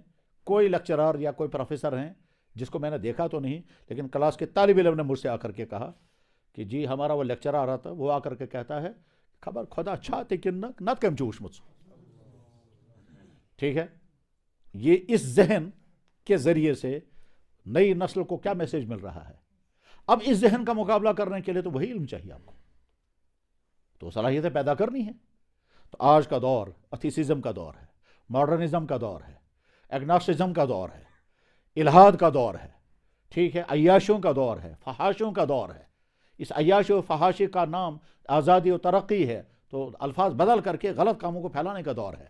کوئی لیکچرر یا کوئی پروفیسر ہیں جس کو میں نے دیکھا تو نہیں، لیکن کلاس کے طالب علم نے مجھ سے آ کر کے کہا کہ جی ہمارا وہ لیکچرر آ رہا تھا، وہ آ کر کے کہتا ہے خبر خدا چھاتے کنک نت کم چوش مجھ سے۔ ٹھیک ہے، یہ اس ذہن کے ذریعے سے نئی نسل کو کیا میسج مل رہا ہے؟ اب اس ذہن کا مقابلہ کرنے کے لیے تو وہی علم چاہیے آپ کو، تو صلاحیتیں پیدا کرنی ہے۔ تو آج کا دور ایتھیسزم کا دور ہے، ماڈرنزم کا دور ہے، ایگناسٹزم کا دور ہے، الہاد کا دور ہے، ٹھیک ہے، عیاشوں کا دور ہے، فحاشوں کا دور ہے۔ اس عیاش و فحاشی کا نام آزادی و ترقی ہے، تو الفاظ بدل کر کے غلط کاموں کو پھیلانے کا دور ہے۔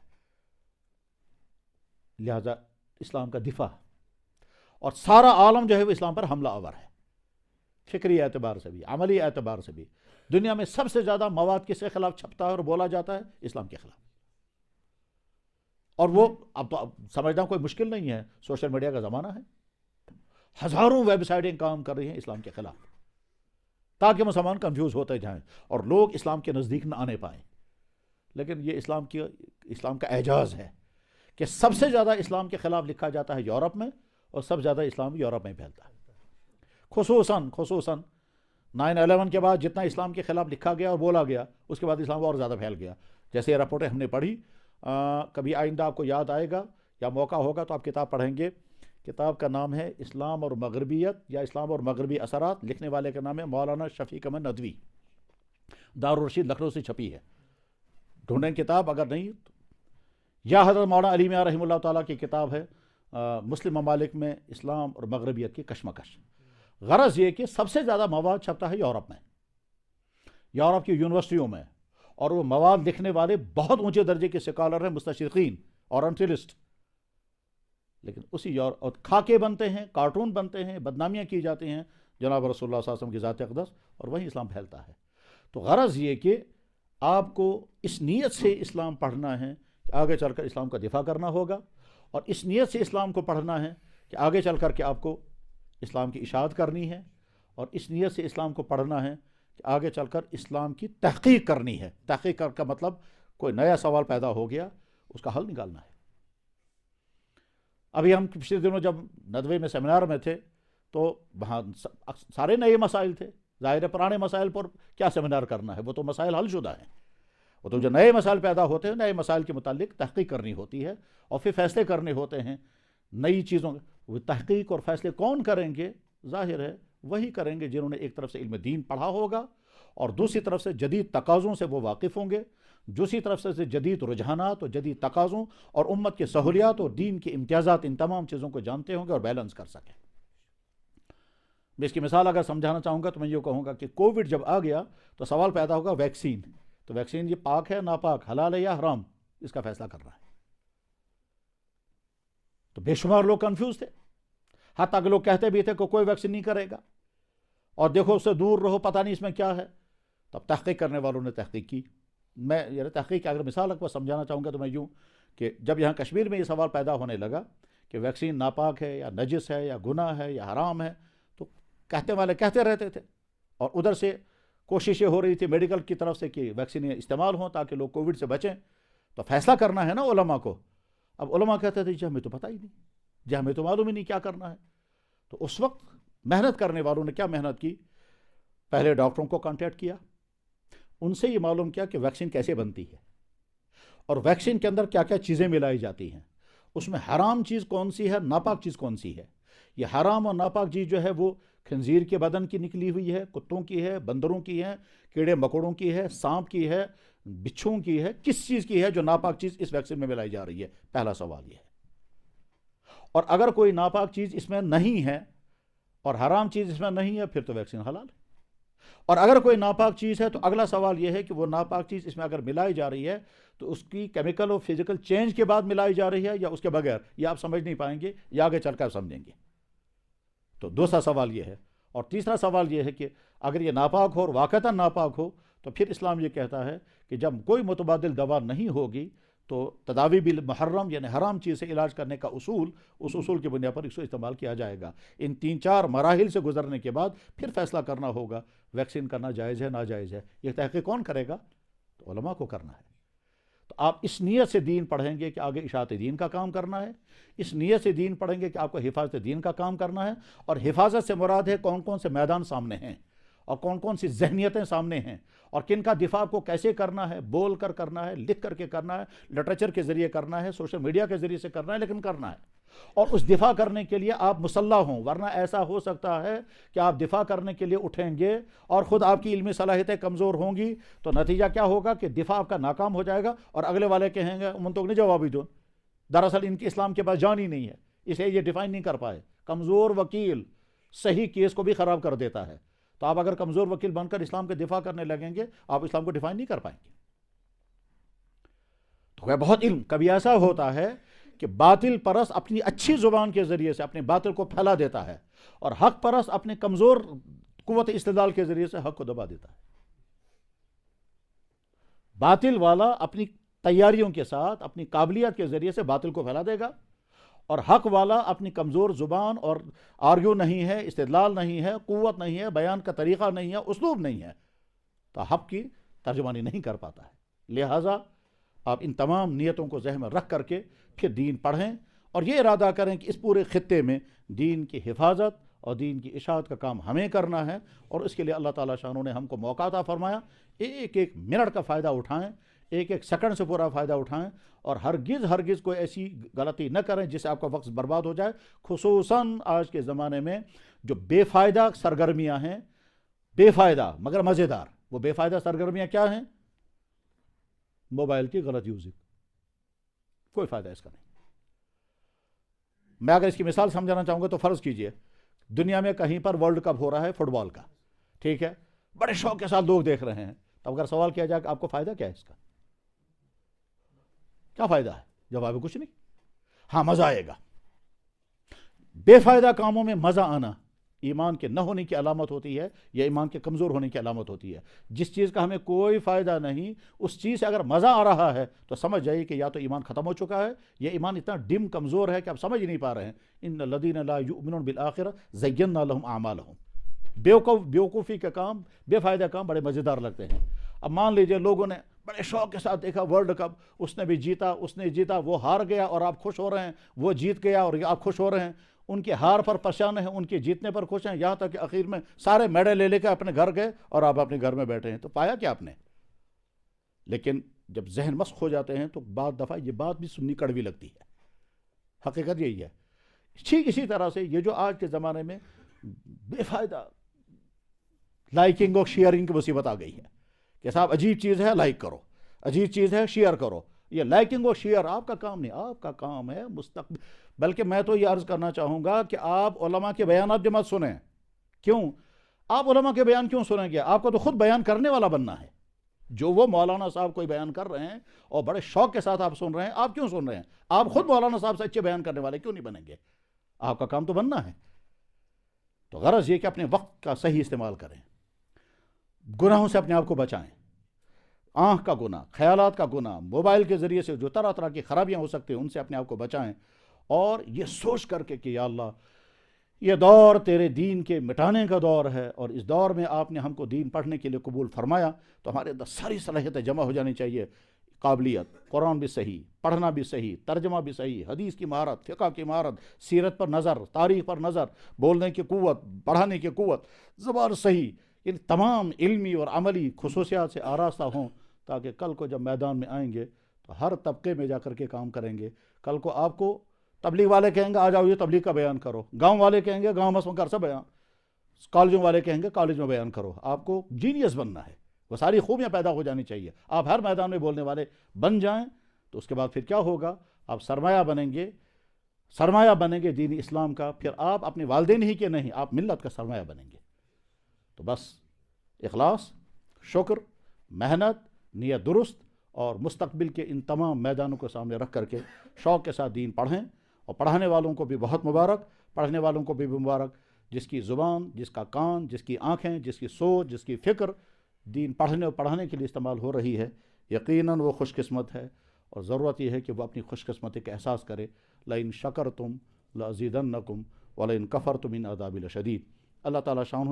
لہذا اسلام کا دفاع، اور سارا عالم جو ہے وہ اسلام پر حملہ آور ہے، فکری اعتبار سے بھی، عملی اعتبار سے بھی۔ دنیا میں سب سے زیادہ مواد کس کے خلاف چھپتا ہے اور بولا جاتا ہے؟ اسلام کے خلاف۔ اور وہ اب تو سمجھنا کوئی مشکل نہیں ہے، سوشل میڈیا کا زمانہ ہے، ہزاروں ویب سائٹیں کام کر رہی ہیں اسلام کے خلاف، تاکہ مسلمان کنفیوز ہوتے جائیں اور لوگ اسلام کے نزدیک نہ آنے پائیں۔ لیکن یہ اسلام کا اعجاز ہے کہ سب سے زیادہ اسلام کے خلاف لکھا جاتا ہے یورپ میں، اور سب سے زیادہ اسلام یورپ میں پھیلتا ہے۔ خصوصاً 9/11 کے بعد جتنا اسلام کے خلاف لکھا گیا اور بولا گیا، اس کے بعد اسلام اور زیادہ پھیل گیا۔ جیسے یہ رپورٹیں ہم نے پڑھی، کبھی آئندہ آپ کو یاد آئے گا یا موقع ہوگا تو آپ کتاب پڑھیں گے۔ کتاب کا نام ہے اسلام اور مغربیت یا اسلام اور مغربی اثرات، لکھنے والے کا نام ہے مولانا شفیق احمد ندوی، دارالرشید لکھنؤ سے چھپی ہے، ڈھونڈیں کتاب اگر نہیں تو۔ یا حضرت مولانا علی میاں رحمہ اللہ تعالیٰ کی کتاب ہے مسلم ممالک میں اسلام اور مغربیت کی کشمکش۔ غرض یہ کہ سب سے زیادہ مواد چھپتا ہے یورپ میں، یورپ کی یونیورسٹیوں میں، اور وہ مواد لکھنے والے بہت اونچے درجے کے سکالر ہیں، مستشرقین اور انٹلسٹ۔ لیکن اسی اور خاکے بنتے ہیں، کارٹون بنتے ہیں، بدنامیاں کی جاتی ہیں جناب رسول اللہ صلی اللہ علیہ وسلم کی ذات اقدس، اور وہیں اسلام پھیلتا ہے۔ تو غرض یہ کہ آپ کو اس نیت سے اسلام پڑھنا ہے کہ آگے چل کر اسلام کا دفاع کرنا ہوگا، اور اس نیت سے اسلام کو پڑھنا ہے کہ آگے چل کر کے آپ کو اسلام کی اشاعت کرنی ہے، اور اس نیت سے اسلام کو پڑھنا ہے کہ آگے چل کر اسلام کی تحقیق کرنی ہے۔ تحقیق کا مطلب کوئی نیا سوال پیدا ہو گیا، اس کا حل نکالنا ہے۔ ابھی ہم پچھلے دنوں جب ندوے میں سیمینار میں تھے تو وہاں سارے نئے مسائل تھے، ظاہر ہے پرانے مسائل پر کیا سیمینار کرنا ہے، وہ تو مسائل حل شدہ ہیں. وہ تو جو نئے مسائل پیدا ہوتے ہیں، نئے مسائل کے متعلق تحقیق کرنی ہوتی ہے اور پھر فیصلے کرنے ہوتے ہیں نئی چیزوں. وہ تحقیق اور فیصلے کون کریں گے؟ ظاہر ہے وہی کریں گے جنہوں نے ایک طرف سے علم دین پڑھا ہوگا اور دوسری طرف سے جدید تقاضوں سے وہ واقف ہوں گے، دوسری طرف سے جدید رجحانات اور جدید تقاضوں اور امت کے سہولیات اور دین کے امتیازات، ان تمام چیزوں کو جانتے ہوں گے اور بیلنس کر سکیں. میں اس کی مثال اگر سمجھانا چاہوں گا تو میں یہ کہوں گا کہ کووڈ جب آ گیا تو سوال پیدا ہوگا ویکسین. تو ویکسین یہ پاک ہے ناپاک، حلال ہے یا حرام، اس کا فیصلہ کرنا ہے. تو بے شمار لوگ کنفیوز تھے، حتیٰ کہ لوگ کہتے بھی تھے کہ کوئی ویکسین نہیں کرے گا اور دیکھو اس سے دور رہو، پتہ نہیں اس میں کیا ہے. تب تحقیق کرنے والوں نے تحقیق کی. میں یعنی تحقیق کی اگر مثال کو سمجھانا چاہوں گا تو میں یوں کہ جب یہاں کشمیر میں یہ سوال پیدا ہونے لگا کہ ویکسین ناپاک ہے یا نجس ہے یا گناہ ہے یا حرام ہے، تو کہتے والے کہتے رہتے تھے اور ادھر سے کوششیں ہو رہی تھی میڈیکل کی طرف سے کہ ویکسینیں استعمال ہوں تاکہ لوگ کووڈ سے بچیں. تو فیصلہ کرنا ہے نا علماء کو. اب علماء کہتے تھے جی ہمیں تو پتہ ہی نہیں، جی ہمیں تو معلوم ہی نہیں کیا کرنا ہے. تو اس وقت محنت کرنے والوں نے کیا محنت کی؟ پہلے ڈاکٹروں کو کانٹیکٹ کیا، ان سے یہ معلوم کیا کہ ویکسین کیسے بنتی ہے اور ویکسین کے اندر کیا کیا چیزیں ملائی جاتی ہیں، اس میں حرام چیز کون سی ہے، ناپاک چیز کون سی ہے. یہ حرام اور ناپاک چیز جو ہے وہ خنزیر کے بدن کی نکلی ہوئی ہے، کتوں کی ہے، بندروں کی ہے، کیڑے مکوڑوں کی ہے، سانپ کی ہے، بچھوؤں کی ہے، کس چیز کی ہے جو ناپاک چیز اس ویکسین میں ملائی جا رہی ہے؟ پہلا سوال یہ ہے. اور اگر کوئی ناپاک چیز اس میں نہیں ہے اور حرام چیز اس میں نہیں ہے پھر تو ویکسین حلال ہے. اور اگر کوئی ناپاک چیز ہے تو اگلا سوال یہ ہے کہ وہ ناپاک چیز اس میں اگر ملائی جا رہی ہے تو اس کی کیمیکل اور فزیکل چینج کے بعد ملائی جا رہی ہے یا اس کے بغیر، یہ آپ سمجھ نہیں پائیں گے، یہ آگے چل کر سمجھیں گے. تو دوسرا سوال یہ ہے. اور تیسرا سوال یہ ہے کہ اگر یہ ناپاک ہو اور واقعتاً ناپاک ہو تو پھر اسلام یہ کہتا ہے کہ جب کوئی متبادل دوا نہیں ہوگی تو تداوی بالمحرم یعنی حرام چیز سے علاج کرنے کا اصول، اس اصول کی بنیاد پر اس کو استعمال کیا جائے گا. ان 3-4 مراحل سے گزرنے کے بعد پھر فیصلہ کرنا ہوگا ویکسین کرنا جائز ہے ناجائز ہے. یہ تحقیق کون کرے گا؟ تو علماء کو کرنا ہے. تو آپ اس نیت سے دین پڑھیں گے کہ آگے اشاعت دین کا کام کرنا ہے، اس نیت سے دین پڑھیں گے کہ آپ کو حفاظت دین کا کام کرنا ہے. اور حفاظت سے مراد ہے کون کون سے میدان سامنے ہیں اور کون کون سی ذہنیتیں سامنے ہیں اور کن کا دفاع کو کیسے کرنا ہے، بول کر کرنا ہے، لکھ کر کے کرنا ہے، لٹریچر کے ذریعے کرنا ہے، سوشل میڈیا کے ذریعے سے کرنا ہے، لیکن کرنا ہے. اور اس دفاع کرنے کے لیے آپ مسلح ہوں، ورنہ ایسا ہو سکتا ہے کہ آپ دفاع کرنے کے لیے اٹھیں گے اور خود آپ کی علمی صلاحیتیں کمزور ہوں گی تو نتیجہ کیا ہوگا کہ دفاع آپ کا ناکام ہو جائے گا اور اگلے والے کہیں گے من تو نہیں جواب ہی دو، دراصل ان کی اسلام کے پاس جان ہی نہیں ہے، اسے یہ ڈیفائن نہیں کر پائے. کمزور وکیل صحیح کیس کو بھی خراب کر دیتا ہے. تو آپ اگر کمزور وکیل بن کر اسلام کے دفاع کرنے لگیں گے آپ اسلام کو ڈیفائن نہیں کر پائیں گے. تو بہت علم. کبھی ایسا ہوتا ہے کہ باطل پرست اپنی اچھی زبان کے ذریعے سے اپنے باطل کو پھیلا دیتا ہے اور حق پرست اپنے کمزور قوت استدلال کے ذریعے سے حق کو دبا دیتا ہے. باطل والا اپنی تیاریوں کے ساتھ اپنی قابلیت کے ذریعے سے باطل کو پھیلا دے گا اور حق والا اپنی کمزور زبان اور آرگیو نہیں ہے، استدلال نہیں ہے، قوت نہیں ہے، بیان کا طریقہ نہیں ہے، اسلوب نہیں ہے تو حق کی ترجمانی نہیں کر پاتا ہے. لہٰذا آپ ان تمام نیتوں کو ذہن میں رکھ کر کے پھر دین پڑھیں اور یہ ارادہ کریں کہ اس پورے خطے میں دین کی حفاظت اور دین کی اشاعت کا کام ہمیں کرنا ہے. اور اس کے لیے اللہ تعالیٰ شانوں نے ہم کو موقع عطا فرمایا. ایک ایک منٹ کا فائدہ اٹھائیں، ایک ایک سیکنڈ سے پورا فائدہ اٹھائیں اور ہرگز کوئی ایسی غلطی نہ کریں جس سے آپ کا وقت برباد ہو جائے. خصوصاً آج کے زمانے میں جو بے فائدہ سرگرمیاں ہیں، بے فائدہ مگر مزیدار، وہ بے فائدہ سرگرمیاں کیا ہیں؟ موبائل کی غلط یوزنگ، کوئی فائدہ اس کا نہیں. میں اگر اس کی مثال سمجھانا چاہوں گا تو فرض کیجئے دنیا میں کہیں پر ورلڈ کپ ہو رہا ہے فٹ بال کا، ٹھیک ہے، بڑے شوق کے ساتھ لوگ دیکھ رہے ہیں. تو اگر سوال کیا جائے کہ آپ کو فائدہ کیا ہے اس کا، کیا فائدہ ہے؟ جواب ہے کچھ نہیں. ہاں مزہ آئے گا. بے فائدہ کاموں میں مزہ آنا ایمان کے نہ ہونے کی علامت ہوتی ہے یا ایمان کے کمزور ہونے کی علامت ہوتی ہے. جس چیز کا ہمیں کوئی فائدہ نہیں، اس چیز سے اگر مزہ آ رہا ہے تو سمجھ جائیے کہ یا تو ایمان ختم ہو چکا ہے یا ایمان اتنا ڈم کمزور ہے کہ آپ سمجھ نہیں پا رہے ہیں. ان الذین لا یؤمنون بالآخرہ زینا لهم اعمالهم. بیوقوفی کے کام، بے فائدہ کام بڑے مزیدار لگتے ہیں. اب مان لیجئے لوگوں نے بڑے شوق کے ساتھ دیکھا ورلڈ کپ، اس نے بھی جیتا، اس نے جیتا، وہ ہار گیا اور آپ خوش ہو رہے ہیں، وہ جیت گیا اور آپ خوش ہو رہے ہیں. ان کے ہار پر پریشان ہیں، ان کے جیتنے پر خوش ہیں، یہاں تک کہ آخر میں سارے میڈل لے کے اپنے گھر گئے اور آپ اپنے گھر میں بیٹھے ہیں، تو پایا کیا آپ نے؟ لیکن جب ذہن مسخ ہو جاتے ہیں تو بعض دفعہ یہ بات بھی سننی کڑوی لگتی ہے۔ حقیقت یہی ہے۔ ٹھیک اسی طرح سے یہ جو آج کے زمانے میں بے فائدہ لائکنگ اور شیئرنگ کی مصیبت آ گئی ہے کہ صاحب عجیب چیز ہے لائک کرو، عجیب چیز ہے شیئر کرو، یہ لائکنگ اور شیئر آپ کا کام نہیں، آپ کا کام ہے مستقبل۔ بلکہ میں تو یہ عرض کرنا چاہوں گا کہ آپ علماء کے بیانات بھی مت سنیں۔ کیوں؟ آپ علماء کے بیان کیوں سنیں گے؟ آپ کو تو خود بیان کرنے والا بننا ہے۔ جو وہ مولانا صاحب کوئی بیان کر رہے ہیں اور بڑے شوق کے ساتھ آپ سن رہے ہیں، آپ کیوں سن رہے ہیں؟ آپ خود مولانا صاحب سے اچھے بیان کرنے والے کیوں نہیں بنیں گے؟ آپ کا کام تو بننا ہے۔ تو غرض یہ کہ اپنے وقت کا صحیح استعمال کریں، گناہوں سے اپنے آپ کو بچائیں، آنکھ کا گناہ، خیالات کا گناہ، موبائل کے ذریعے سے جو طرح طرح کی خرابیاں ہو سکتی ہیں ان سے اپنے آپ کو بچائیں، اور یہ سوچ کر کے کہ یا اللہ یہ دور تیرے دین کے مٹانے کا دور ہے، اور اس دور میں آپ نے ہم کو دین پڑھنے کے لیے قبول فرمایا، تو ہمارے اندر ساری صلاحیتیں جمع ہو جانی چاہیے، قابلیت، قرآن بھی صحیح، پڑھنا بھی صحیح، ترجمہ بھی صحیح، حدیث کی مہارت، فقہ کی مہارت، سیرت پر نظر، تاریخ پر نظر، بولنے کی قوت، پڑھانے کی قوت، زبان صحیح، ان تمام علمی اور عملی خصوصیات سے آراستہ ہوں، تاکہ کل کو جب میدان میں آئیں گے تو ہر طبقے میں جا کر کے کام کریں گے۔ کل کو آپ کو تبلیغ والے کہیں گے آ جاؤ یہ تبلیغ کا بیان کرو، گاؤں والے کہیں گے گاؤں مسئلہ کر سا بیان، کالجوں والے کہیں گے کالج میں بیان کرو۔ آپ کو جینیس بننا ہے، وہ ساری خوبیاں پیدا ہو جانی چاہیے۔ آپ ہر میدان میں بولنے والے بن جائیں تو اس کے بعد پھر کیا ہوگا؟ آپ سرمایہ بنیں گے دین اسلام کا، پھر آپ اپنے والدین ہی کے نہیں، آپ ملت کا سرمایہ بنیں گے۔ تو بس اخلاص، شکر، محنت، نیت درست اور مستقبل کے ان تمام میدانوں کو سامنے رکھ کر کے شوق کے ساتھ دین پڑھیں، اور پڑھانے والوں کو بھی بہت مبارک، پڑھنے والوں کو بھی مبارک، جس کی زبان، جس کا کان، جس کی آنکھیں، جس کی سوچ، جس کی فکر دین پڑھنے اور پڑھانے کے لیے استعمال ہو رہی ہے، یقیناً وہ خوش قسمت ہے، اور ضرورت یہ ہے کہ وہ اپنی خوش قسمتی کا احساس کرے۔ لَإِن شَكَرْتُمْ لَأَزِيدَنَّكُمْ وَلَإِن كَفَرْتُمْ إِنَّ عَذَابِي لَشَدِيدٌ۔ اللہ تعالیٰ شانہ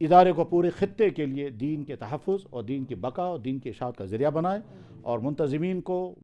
ادارے کو پورے خطے کے لیے دین کے تحفظ اور دین کی بقا اور دین کی اشاعت کا ذریعہ بنائے، اور منتظمین کو